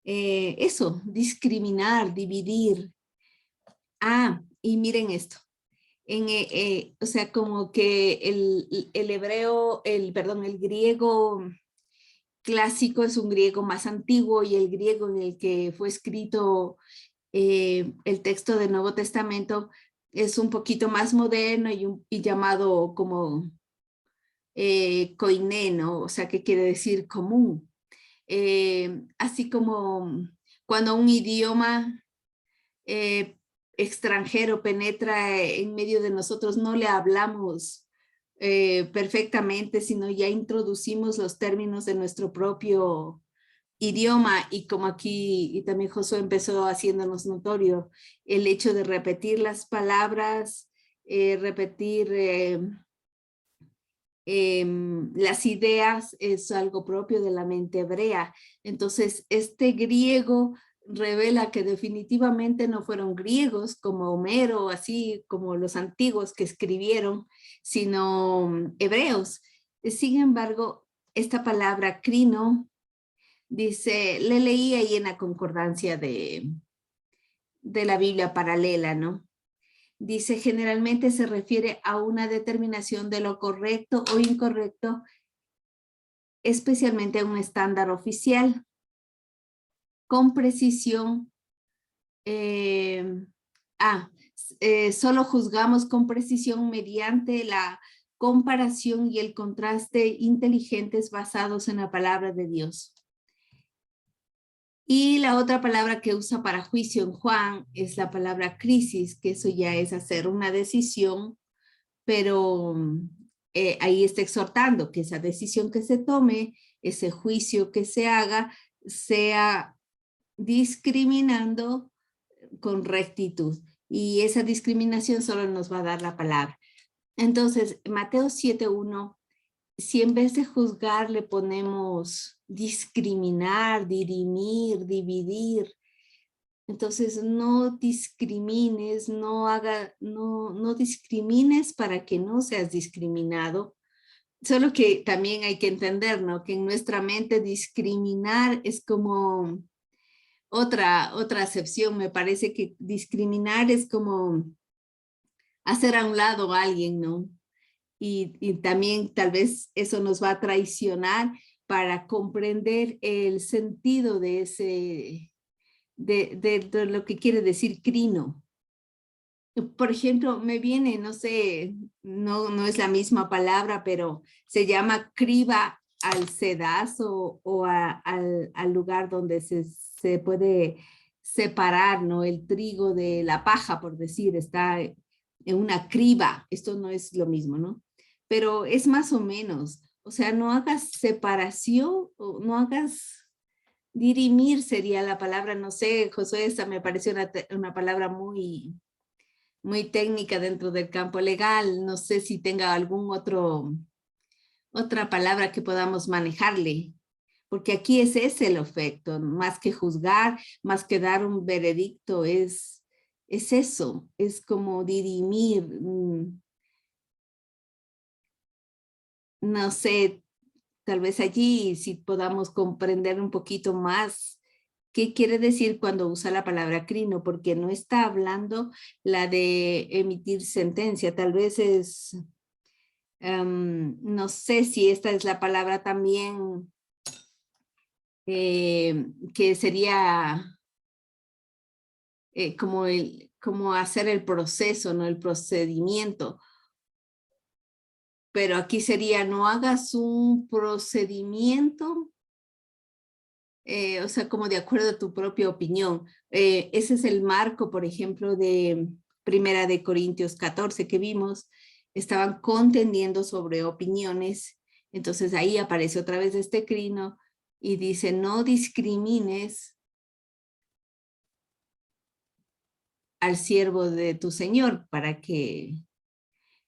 eso, discriminar, dividir. Y miren esto. O sea, como que el hebreo, el griego clásico es un griego más antiguo y el griego en el que fue escrito el texto del Nuevo Testamento es un poquito más moderno y llamado como koiné, ¿no? O sea, que quiere decir común. Así como cuando un idioma extranjero penetra en medio de nosotros, no le hablamos perfectamente, sino ya introducimos los términos de nuestro propio idioma y como aquí y también Josué empezó haciéndonos notorio el hecho de repetir las palabras, repetir las ideas es algo propio de la mente hebrea. Entonces, este griego revela que definitivamente no fueron griegos como Homero, así como los antiguos que escribieron, sino hebreos. Sin embargo, esta palabra crino, dice, le leí ahí en la concordancia de la Biblia paralela, ¿no? Dice, generalmente se refiere a una determinación de lo correcto o incorrecto, especialmente a un estándar oficial, con precisión. Solo juzgamos con precisión mediante la comparación y el contraste inteligentes basados en la palabra de Dios. Y la otra palabra que usa para juicio en Juan es la palabra crisis, que eso ya es hacer una decisión, pero ahí está exhortando que esa decisión que se tome, ese juicio que se haga, sea discriminando con rectitud. Y esa discriminación solo nos va a dar la palabra. Entonces, Mateo 7:1, si en vez de juzgar le ponemos discriminar, dirimir, dividir, entonces no discrimines, no discrimines para que no seas discriminado. Solo que también hay que entender, ¿no? Que en nuestra mente discriminar es como otra acepción. Me parece que discriminar es como hacer a un lado a alguien, ¿no? Y también tal vez eso nos va a traicionar para comprender el sentido de ese, de lo que quiere decir crino. Por ejemplo, me viene, no sé, no es la misma palabra, pero se llama criba al sedazo o al lugar donde se puede separar, ¿no? El trigo de la paja, por decir, está en una criba. Esto no es lo mismo, ¿no? Pero es más o menos. O sea, no hagas separación, o no hagas dirimir sería la palabra, no sé, Josué, esa me pareció una palabra muy, muy técnica dentro del campo legal. No sé si tenga otra palabra que podamos manejarle, porque aquí es ese el efecto, más que juzgar, más que dar un veredicto, es eso, es como dirimir, no sé, tal vez allí si podamos comprender un poquito más qué quiere decir cuando usa la palabra crino, porque no está hablando la de emitir sentencia, tal vez es, no sé si esta es la palabra también que sería como hacer el proceso, ¿no? El procedimiento. Pero aquí sería, no hagas un procedimiento, o sea, como de acuerdo a tu propia opinión. Ese es el marco, por ejemplo, de Primera de Corintios 14 que vimos. Estaban contendiendo sobre opiniones. Entonces ahí aparece otra vez este crino y dice, no discrimines al siervo de tu Señor para que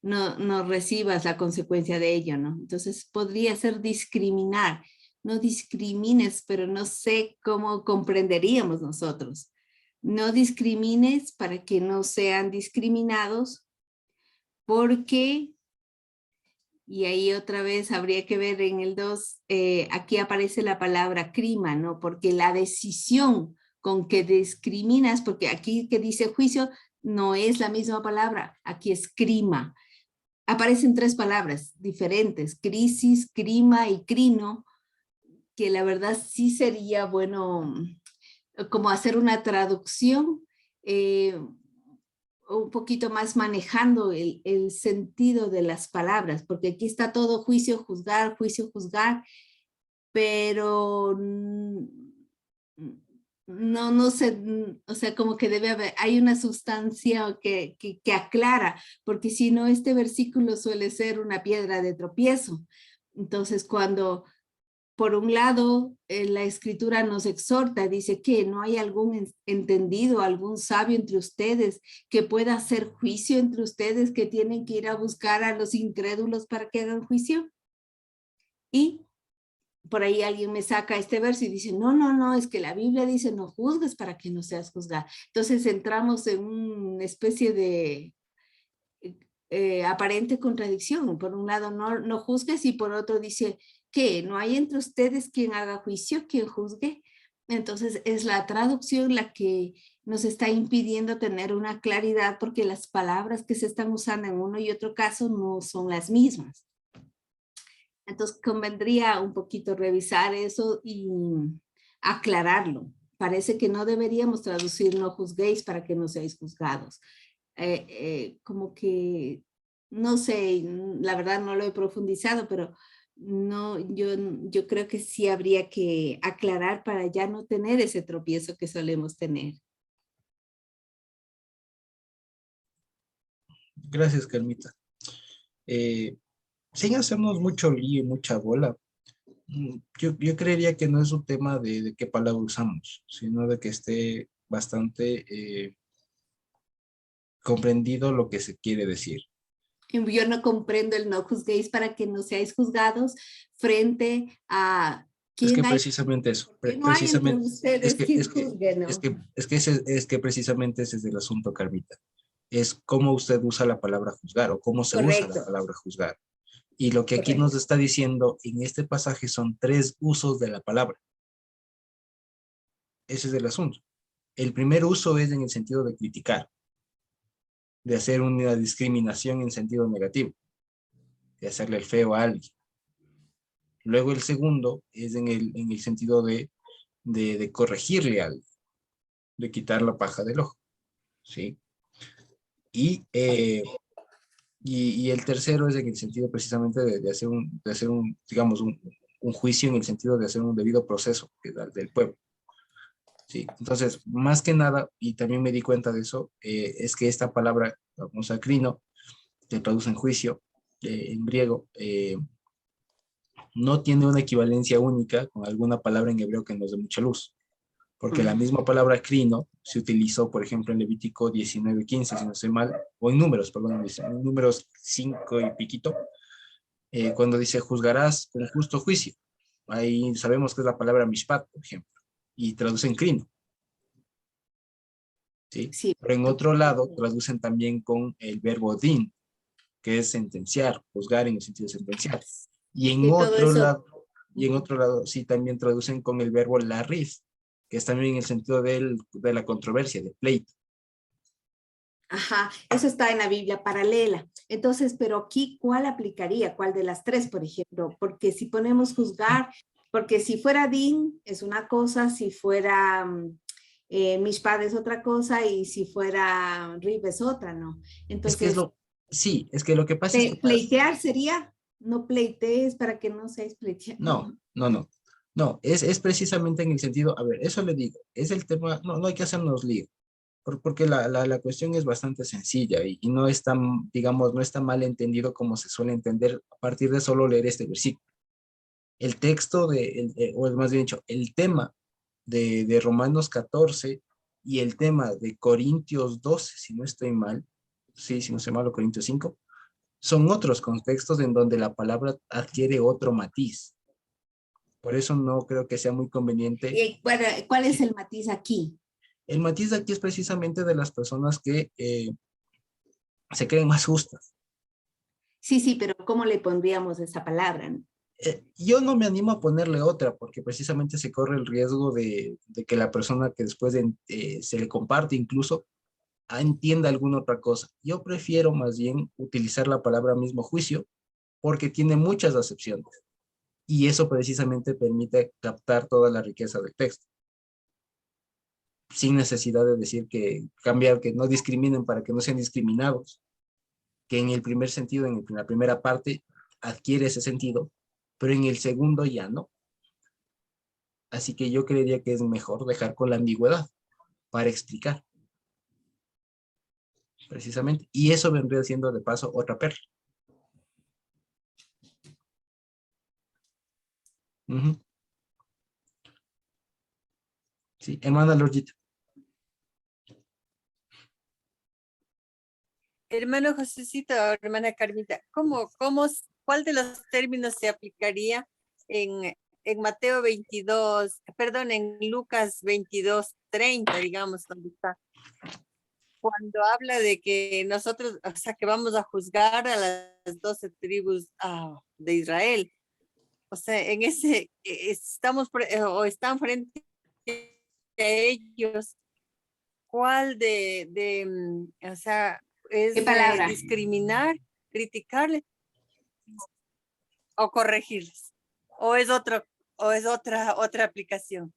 no recibas la consecuencia de ello, ¿no? Entonces podría ser discriminar. No discrimines, pero no sé cómo comprenderíamos nosotros. No discrimines para que no sean discriminados, porque, y ahí otra vez habría que ver en el 2, aquí aparece la palabra crima, ¿no? Porque la decisión con que discriminas, porque aquí que dice juicio, no es la misma palabra, aquí es crima. Aparecen 3 palabras diferentes, crisis, crima y crino, que la verdad sí sería bueno como hacer una traducción un poquito más manejando el sentido de las palabras, porque aquí está todo juicio, juzgar, pero no sé, o sea, como que debe haber, hay una sustancia que aclara, porque si no, este versículo suele ser una piedra de tropiezo. Entonces, cuando por un lado la escritura nos exhorta, dice que no hay algún entendido, algún sabio entre ustedes que pueda hacer juicio entre ustedes, que tienen que ir a buscar a los incrédulos para que hagan juicio. Y por ahí alguien me saca este verso y dice, no, es que la Biblia dice no juzgues para que no seas juzgado. Entonces entramos en una especie de aparente contradicción. Por un lado no juzgues y por otro dice que no hay entre ustedes quien haga juicio, quien juzgue. Entonces es la traducción la que nos está impidiendo tener una claridad, porque las palabras que se están usando en uno y otro caso no son las mismas. Entonces convendría un poquito revisar eso y aclararlo. Parece que no deberíamos traducir no juzguéis para que no seáis juzgados. Como que, no sé, la verdad no lo he profundizado, pero no, yo creo que sí habría que aclarar para ya no tener ese tropiezo que solemos tener. Gracias, Carmita. Sin hacernos mucho lío y mucha bola, yo creería que no es un tema de qué palabra usamos, sino de que esté bastante comprendido lo que se quiere decir. Yo no comprendo el no juzguéis para que no seáis juzgados frente a Es que quién hay. precisamente eso, No hay entre ustedes quien juzgue, ¿no? es que precisamente ese es el asunto, Carmita. Es cómo usted usa la palabra juzgar o cómo se usa la palabra juzgar. Y lo que aquí nos está diciendo en este pasaje son 3 usos de la palabra. Ese es el asunto. El primer uso es en el sentido de criticar, de hacer una discriminación en sentido negativo, de hacerle el feo a alguien. Luego el segundo es en el sentido de corregirle a alguien, de quitar la paja del ojo, ¿sí? Y el tercero es en el sentido precisamente de hacer un, digamos, un juicio en el sentido de hacer un debido proceso del pueblo. Sí, entonces, más que nada, y también me di cuenta de eso, es que esta palabra, la famosa crino, que traduce en juicio, en griego, no tiene una equivalencia única con alguna palabra en hebreo que nos dé mucha luz. Porque la misma palabra crino se utilizó, por ejemplo, en Levítico 19:15, si no estoy mal, o en números, perdón, en números 5 y piquito, cuando dice juzgarás con justo juicio. Ahí sabemos que es la palabra mishpat, por ejemplo, y traducen crino. ¿Sí? Sí. Pero en otro lado traducen también con el verbo din, que es sentenciar, juzgar en el sentido de sentenciar. Y en Que todo otro eso- lado, sí también traducen con el verbo larif, que es también en el sentido de la controversia, del pleito. Ajá, eso está en la Biblia paralela. Entonces, pero aquí, ¿cuál aplicaría? ¿Cuál de las tres, por ejemplo? Porque si ponemos juzgar, porque si fuera din es una cosa, si fuera mishpat es otra cosa y si fuera rib es otra, ¿no? Es que Entonces, es que lo que pasa es que pleitear sería, no pleitees para que no seas pleitear. no, es precisamente en el sentido, a ver, eso le digo, es el tema, no hay que hacernos lío, porque la cuestión es bastante sencilla y no es tan, digamos, no está mal entendido como se suele entender a partir de solo leer este versículo. El texto o más bien dicho, el tema de Romanos 14 y el tema de Corintios 12, si no estoy mal, sí, si no estoy mal, o Corintios 5, son otros contextos en donde la palabra adquiere otro matiz. Por eso no creo que sea muy conveniente. Y, bueno, ¿cuál es el matiz aquí? El matiz de aquí es precisamente de las personas que se creen más justas. Sí, pero ¿cómo le pondríamos esa palabra? Yo no me animo a ponerle otra porque precisamente se corre el riesgo de que la persona que después se le comparte incluso entienda alguna otra cosa. Yo prefiero más bien utilizar la palabra mismo juicio porque tiene muchas acepciones y eso precisamente permite captar toda la riqueza del texto sin necesidad de decir que cambiar, que no discriminen para que no sean discriminados, que en el primer sentido, en la primera parte adquiere ese sentido, pero en el segundo ya no. Así que yo creería que es mejor dejar con la ambigüedad para explicar, precisamente. Y eso vendría siendo de paso otra perla. Sí, hermana Lorgita. Hermano Josecito, hermana Carmita, ¿cuál de los términos se aplicaría en Mateo 22, perdón, en Lucas 22:30, digamos, donde está? Cuando habla de que nosotros, o sea, que vamos a juzgar a las 12 tribus de Israel. O sea, en ese, o están frente a ellos. ¿Cuál o sea, es ¿Qué palabra? discriminar, criticarles o corregirles? ¿O es otra aplicación?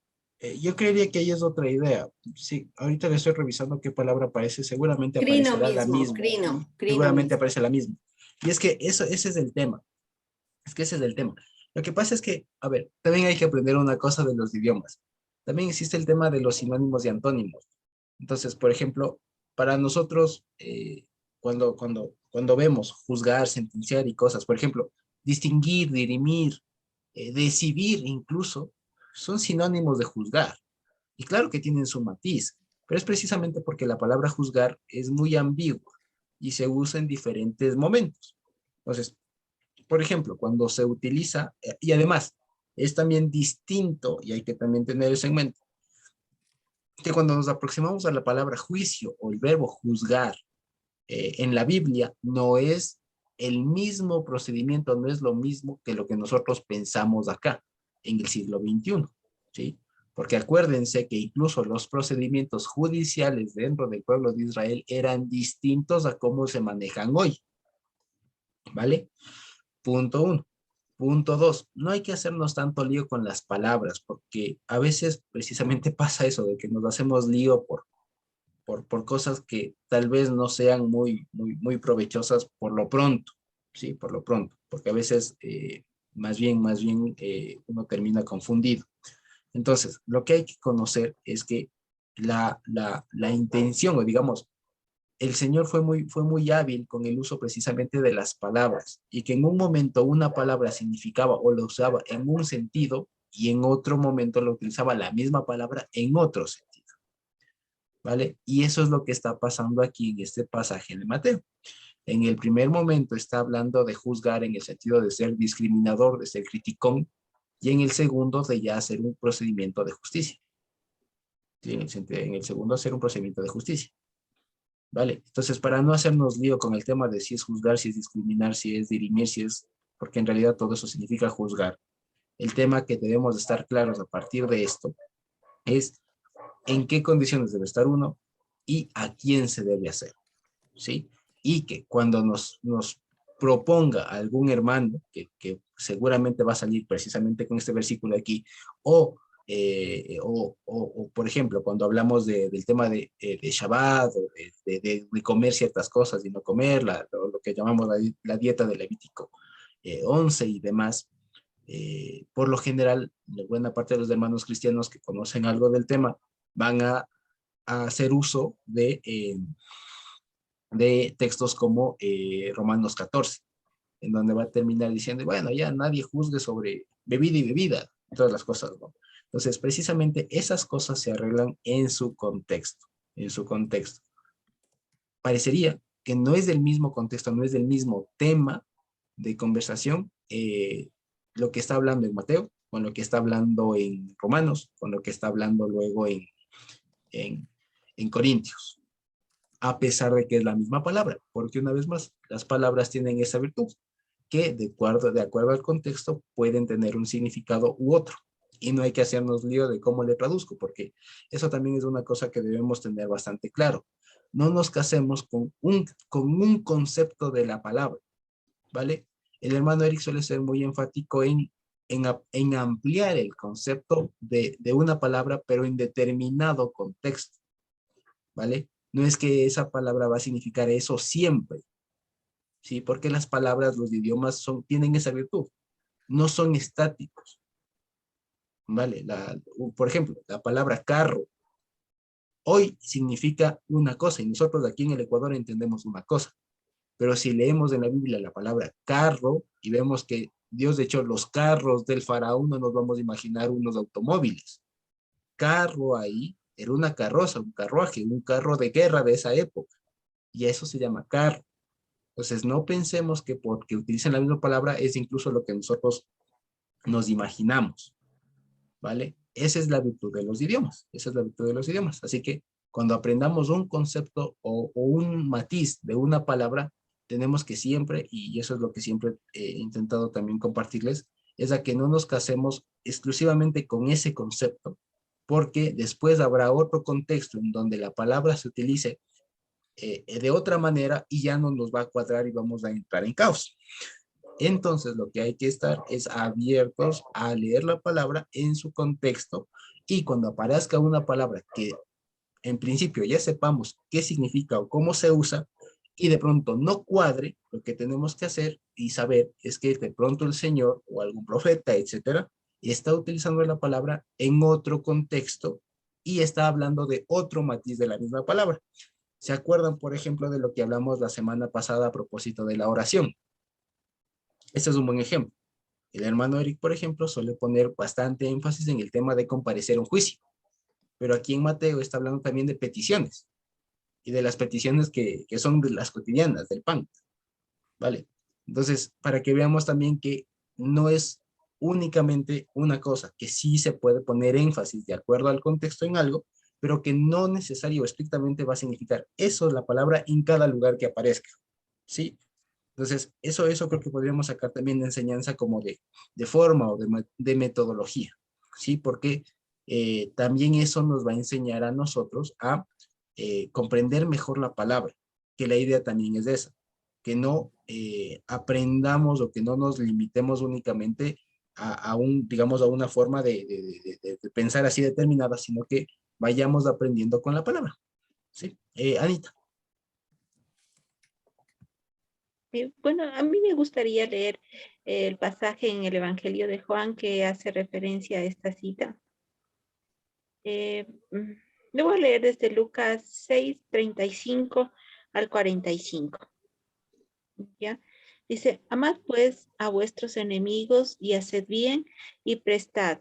Yo creería que ahí es otra idea. Sí, ahorita le estoy revisando qué palabra aparece. Seguramente Crino aparecerá la mismo, misma. crino Seguramente mismo. aparece la misma. Y es que ese es el tema. Es que ese es el tema. Lo que pasa es que, a ver, también hay que aprender una cosa de los idiomas. También existe el tema de los sinónimos y antónimos. Entonces, por ejemplo, para nosotros, cuando vemos juzgar, sentenciar y cosas, por ejemplo, distinguir, dirimir, decidir incluso, son sinónimos de juzgar. Y claro que tienen su matiz, pero es precisamente porque la palabra juzgar es muy ambigua y se usa en diferentes momentos. Entonces, por ejemplo, cuando se utiliza, y además es también distinto, y hay que también tener eso en mente, que cuando nos aproximamos a la palabra juicio o el verbo juzgar en la Biblia, no es el mismo procedimiento, no es lo mismo que lo que nosotros pensamos acá en el siglo XXI, ¿sí? Porque acuérdense que incluso los procedimientos judiciales dentro del pueblo de Israel eran distintos a cómo se manejan hoy, ¿vale? Punto uno. Punto dos, no hay que hacernos tanto lío con las palabras, porque a veces precisamente pasa eso, de que nos hacemos lío por cosas que tal vez no sean muy provechosas por lo pronto, sí, por lo pronto, porque a veces Más bien uno termina confundido. Entonces, lo que hay que conocer es que la intención, o digamos, el Señor fue muy hábil con el uso precisamente de las palabras, y que en un momento una palabra significaba o lo usaba en un sentido, y en otro momento lo utilizaba la misma palabra en otro sentido. ¿Vale? Y eso es lo que está pasando aquí en este pasaje de Mateo. En el primer momento está hablando de juzgar en el sentido de ser discriminador, de ser criticón, y en el segundo de ya hacer un procedimiento de justicia. ¿Sí? En el segundo hacer un procedimiento de justicia. ¿Vale? Entonces, para no hacernos lío con el tema de si es juzgar, si es discriminar, si es dirimir, si es... porque en realidad todo eso significa juzgar. El tema que debemos estar claros a partir de esto es en qué condiciones debe estar uno y a quién se debe hacer. ¿Sí? Y que cuando nos proponga algún hermano, que seguramente va a salir precisamente con este versículo aquí, o por ejemplo, cuando hablamos del tema de Shabbat, o de comer ciertas cosas y no comerla, lo que llamamos la dieta de Levítico 11 y demás, por lo general, la buena parte de los hermanos cristianos que conocen algo del tema van a hacer uso de textos como Romanos 14, en donde va a terminar diciendo, bueno, ya nadie juzgue sobre bebida y bebida, todas las cosas, ¿no? Entonces, precisamente esas cosas se arreglan en su contexto, en su contexto. Parecería que no es del mismo contexto, no es del mismo tema de conversación, lo que está hablando en Mateo, con lo que está hablando en Romanos, con lo que está hablando luego en Corintios, a pesar de que es la misma palabra, porque una vez más, las palabras tienen esa virtud, que de acuerdo al contexto pueden tener un significado u otro, y no hay que hacernos lío de cómo le traduzco, porque eso también es una cosa que debemos tener bastante claro. No nos casemos con un concepto de la palabra, ¿vale? El hermano Eric suele ser muy enfático en ampliar el concepto de una palabra, pero en determinado contexto, ¿vale? No es que esa palabra va a significar eso siempre, ¿sí? Porque las palabras, los idiomas tienen esa virtud, no son estáticos, ¿vale? Por ejemplo, la palabra carro, hoy significa una cosa, y nosotros aquí en el Ecuador entendemos una cosa, pero si leemos en la Biblia la palabra carro, y vemos que Dios echó los carros del faraón, no nos vamos a imaginar unos automóviles. Carro ahí era una carroza, un carruaje, un carro de guerra de esa época, y eso se llama carro. Entonces, no pensemos que porque utilicen la misma palabra es incluso lo que nosotros nos imaginamos, ¿vale? Esa es la virtud de los idiomas, esa es la virtud de los idiomas. Así que cuando aprendamos un concepto o un matiz de una palabra, tenemos que siempre, y eso es lo que siempre he intentado también compartirles, es a que no nos casemos exclusivamente con ese concepto, porque después habrá otro contexto en donde la palabra se utilice de otra manera y ya no nos va a cuadrar y vamos a entrar en caos. Entonces lo que hay que estar es abiertos a leer la palabra en su contexto, y cuando aparezca una palabra que en principio ya sepamos qué significa o cómo se usa y de pronto no cuadre, lo que tenemos que hacer y saber es que de pronto el Señor o algún profeta, etcétera, está utilizando la palabra en otro contexto y está hablando de otro matiz de la misma palabra. ¿Se acuerdan, por ejemplo, de lo que hablamos la semana pasada a propósito de la oración? Este es un buen ejemplo. El hermano Eric, por ejemplo, suele poner bastante énfasis en el tema de comparecer a un juicio. Pero aquí en Mateo está hablando también de peticiones. Y de las peticiones que son de las cotidianas, del pan. ¿Vale? Entonces, para que veamos también que no es únicamente una cosa, que sí se puede poner énfasis de acuerdo al contexto en algo, pero que no necesario o estrictamente va a significar eso, la palabra, en cada lugar que aparezca. ¿Sí? Entonces, eso creo que podríamos sacar también de enseñanza como de forma o de metodología, ¿sí? Porque también eso nos va a enseñar a nosotros a comprender mejor la palabra, que la idea también es esa, que no aprendamos o que no nos limitemos únicamente digamos, a una forma de pensar así determinada, sino que vayamos aprendiendo con la palabra, ¿sí? Anita. Bueno, a mí me gustaría leer el pasaje en el Evangelio de Juan que hace referencia a esta cita. Lo voy a leer desde Lucas 6, 35 al 45. ¿Ya? Dice, amad pues a vuestros enemigos y haced bien y prestad,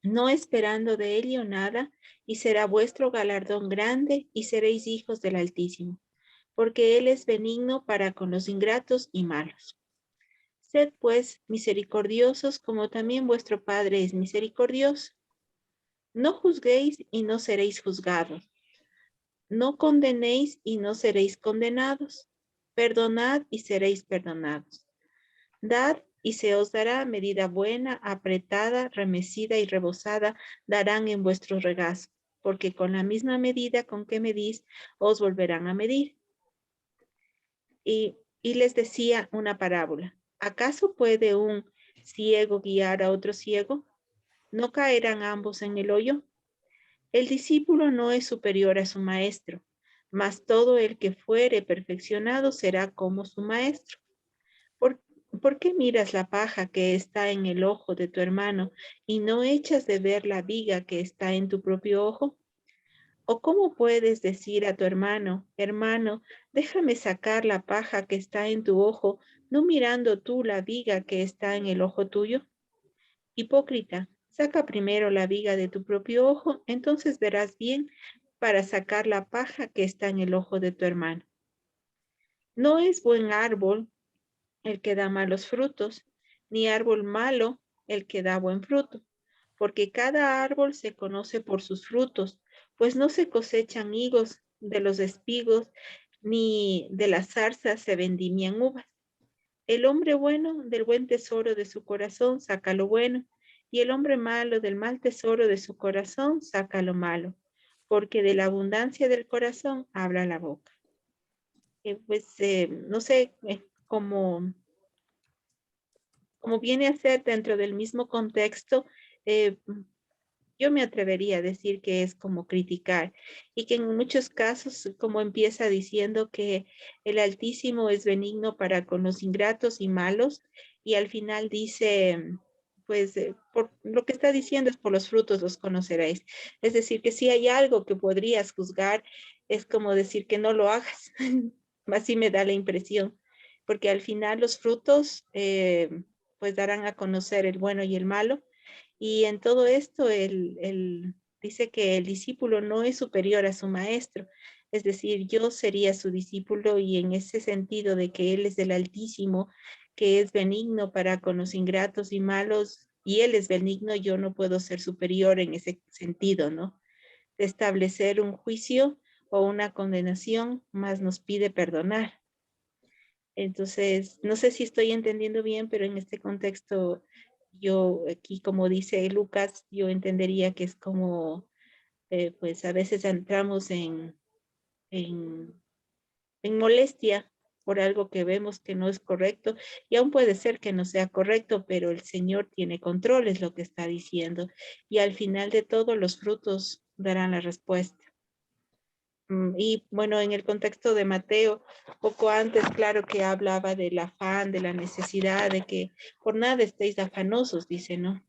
no esperando de ello nada, y será vuestro galardón grande y seréis hijos del Altísimo, porque Él es benigno para con los ingratos y malos. Sed pues misericordiosos como también vuestro Padre es misericordioso. No juzguéis y no seréis juzgados. No condenéis y no seréis condenados. Perdonad y seréis perdonados. Dad y se os dará medida buena, apretada, remecida y rebosada, darán en vuestro regazo, porque con la misma medida con que medís, os volverán a medir. Y les decía una parábola. ¿Acaso puede un ciego guiar a otro ciego? ¿No caerán ambos en el hoyo? El discípulo no es superior a su maestro, mas todo el que fuere perfeccionado será como su maestro. ¿Por qué miras la paja que está en el ojo de tu hermano y no echas de ver la viga que está en tu propio ojo? ¿O cómo puedes decir a tu hermano, hermano, déjame sacar la paja que está en tu ojo, no mirando tú la viga que está en el ojo tuyo? Hipócrita, saca primero la viga de tu propio ojo, entonces verás bien para sacar la paja que está en el ojo de tu hermano. No es buen árbol el que da malos frutos, ni árbol malo el que da buen fruto, porque cada árbol se conoce por sus frutos, pues no se cosechan higos de los espigos, ni de las zarzas se vendimian uvas. El hombre bueno del buen tesoro de su corazón saca lo bueno, y el hombre malo del mal tesoro de su corazón saca lo malo, porque de la abundancia del corazón habla la boca. No sé, como viene a ser dentro del mismo contexto, yo me atrevería a decir que es como criticar y que en muchos casos como empieza diciendo que el Altísimo es benigno para con los ingratos y malos y al final dice, pues por lo que está diciendo es por los frutos los conoceréis. Es decir, que si hay algo que podrías juzgar, es como decir que no lo hagas. Así me da la impresión, porque al final los frutos pues darán a conocer el bueno y el malo. Y en todo esto, dice que el discípulo no es superior a su maestro. Es decir, yo sería su discípulo y en ese sentido de que Él es del Altísimo, que es benigno para con los ingratos y malos, y Él es benigno, yo no puedo ser superior en ese sentido, ¿no? De establecer un juicio o una condenación, más nos pide perdonar. Entonces, no sé si estoy entendiendo bien, pero en este contexto, yo aquí, como dice Lucas, yo entendería que es como, pues a veces entramos en, en molestia por algo que vemos que no es correcto, y aún puede ser que no sea correcto, pero el Señor tiene control, es lo que está diciendo, y al final de todo los frutos darán la respuesta. Y bueno, en el contexto de Mateo, poco antes, claro que hablaba del afán, de la necesidad, de que por nada estéis afanosos, dice, ¿no?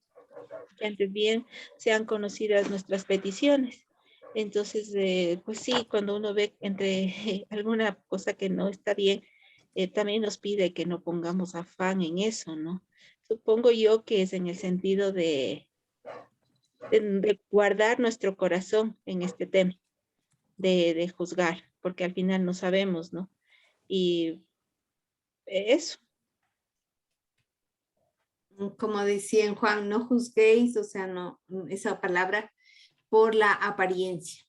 Que antes bien sean conocidas nuestras peticiones. Entonces, pues sí, cuando uno ve entre alguna cosa que no está bien, también nos pide que no pongamos afán en eso, ¿no? Supongo yo que es en el sentido de guardar nuestro corazón en este tema. De juzgar, porque al final no sabemos, ¿no? Y eso. Como decía en Juan, no juzguéis, o sea, no, esa palabra, por la apariencia,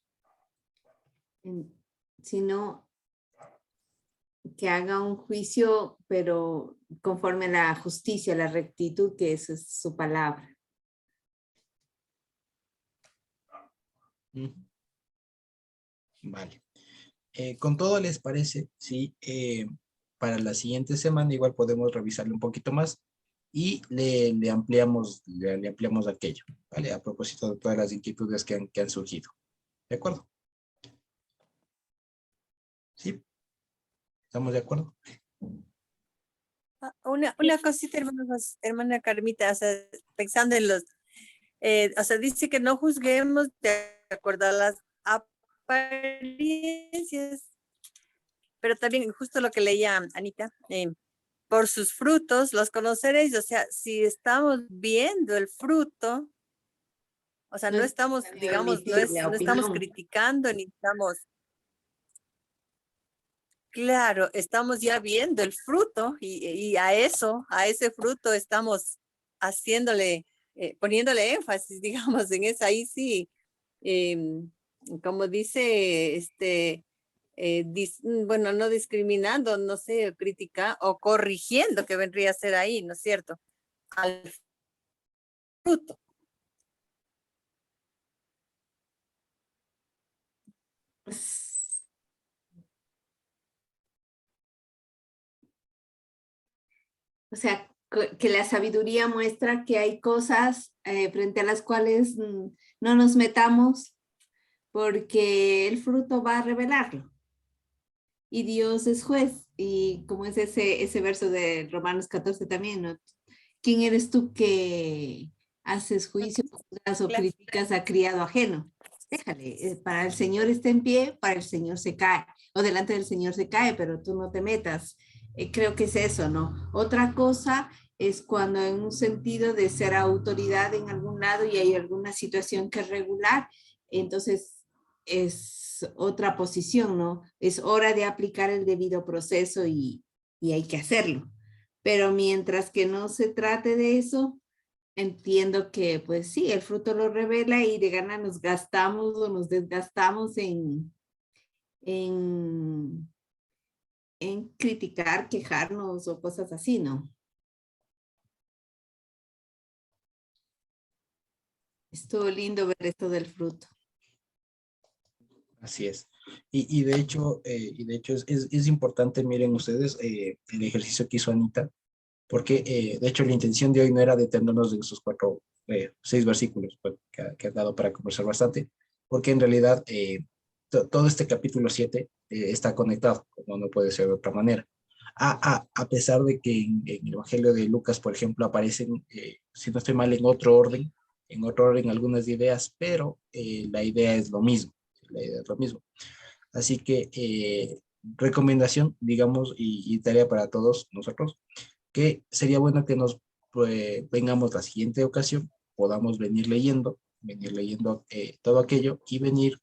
sino que haga un juicio, pero conforme a la justicia, la rectitud, que esa es su palabra. Vale. Con todo les parece, sí, para la siguiente semana igual podemos revisarlo un poquito más y le ampliamos aquello, ¿vale? A propósito de todas las inquietudes que han surgido. ¿De acuerdo? ¿Sí? ¿Estamos de acuerdo? Una cosita, hermana Carmita, o sea, pensando en los, o sea, dice que no juzguemos de acuerdo a las apariencias, pero también justo lo que leía Anita, por sus frutos los conoceréis, o sea, si estamos viendo el fruto, o sea, No no es estamos, necesario digamos, emitir la no estamos opinión. criticando ni estamos, claro, estamos ya viendo el fruto y a eso, a ese fruto estamos haciéndole, poniéndole énfasis, digamos, en eso, ahí sí, em, como dice, bueno, no discriminando, no sé, critica o corrigiendo, que vendría a ser ahí, ¿no es cierto? Al fruto. Pues, o sea, que la sabiduría muestra que hay cosas frente a las cuales no nos metamos porque el fruto va a revelarlo. Y Dios es juez. Y como es ese verso de Romanos 14 también, ¿no? ¿Quién eres tú que haces juicio, juzgas o Claro. criticas a criado ajeno? Déjale, para el Señor está en pie, para el Señor se cae, o delante del Señor se cae, pero tú no te metas. Creo que es eso, ¿no? Otra cosa es cuando en un sentido de ser autoridad en algún lado y hay alguna situación que es regular, entonces es otra posición, ¿no? Es hora de aplicar el debido proceso y hay que hacerlo. Pero mientras que no se trate de eso, entiendo que pues sí, el fruto lo revela y de gana nos gastamos o nos desgastamos en, en criticar, quejarnos o cosas así, ¿no? Estuvo lindo ver esto del fruto. Así es. Y de hecho, es importante, miren ustedes, el ejercicio que hizo Anita, porque de hecho la intención de hoy no era detenernos en esos 6 versículos bueno, que han dado para conversar bastante, porque en realidad todo este capítulo 7 está conectado, como no puede ser de otra manera. A pesar de que en el Evangelio de Lucas, por ejemplo, aparecen, si no estoy mal, en otro orden algunas ideas, pero la idea es lo mismo. La idea es lo mismo. Así que recomendación, digamos, y tarea para todos nosotros, que sería bueno que nos vengamos la siguiente ocasión, podamos venir leyendo todo aquello y venir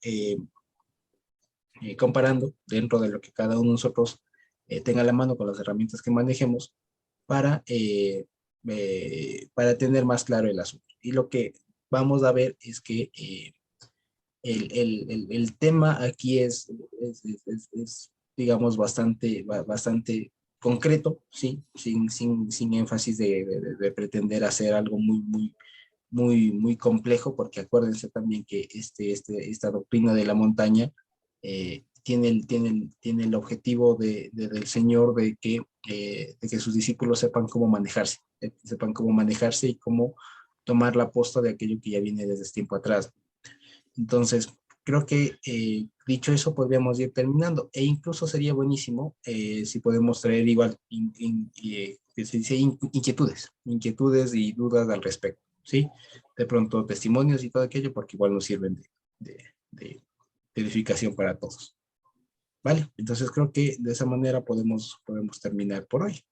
comparando dentro de lo que cada uno de nosotros tenga a la mano con las herramientas que manejemos para tener más claro el asunto. Y lo que vamos a ver es que el tema aquí es, digamos, bastante concreto, ¿sí? Sin énfasis de pretender hacer algo muy complejo, porque acuérdense también que esta doctrina de la montaña tiene el objetivo del Señor de que sus discípulos sepan cómo manejarse y cómo tomar la posta de aquello que ya viene desde tiempo atrás. Entonces, creo que dicho eso, podríamos ir terminando. E incluso sería buenísimo si podemos traer igual que se dice inquietudes y dudas al respecto, ¿sí? De pronto testimonios y todo aquello, porque igual nos sirven de edificación para todos. ¿Vale? Entonces creo que de esa manera podemos terminar por hoy.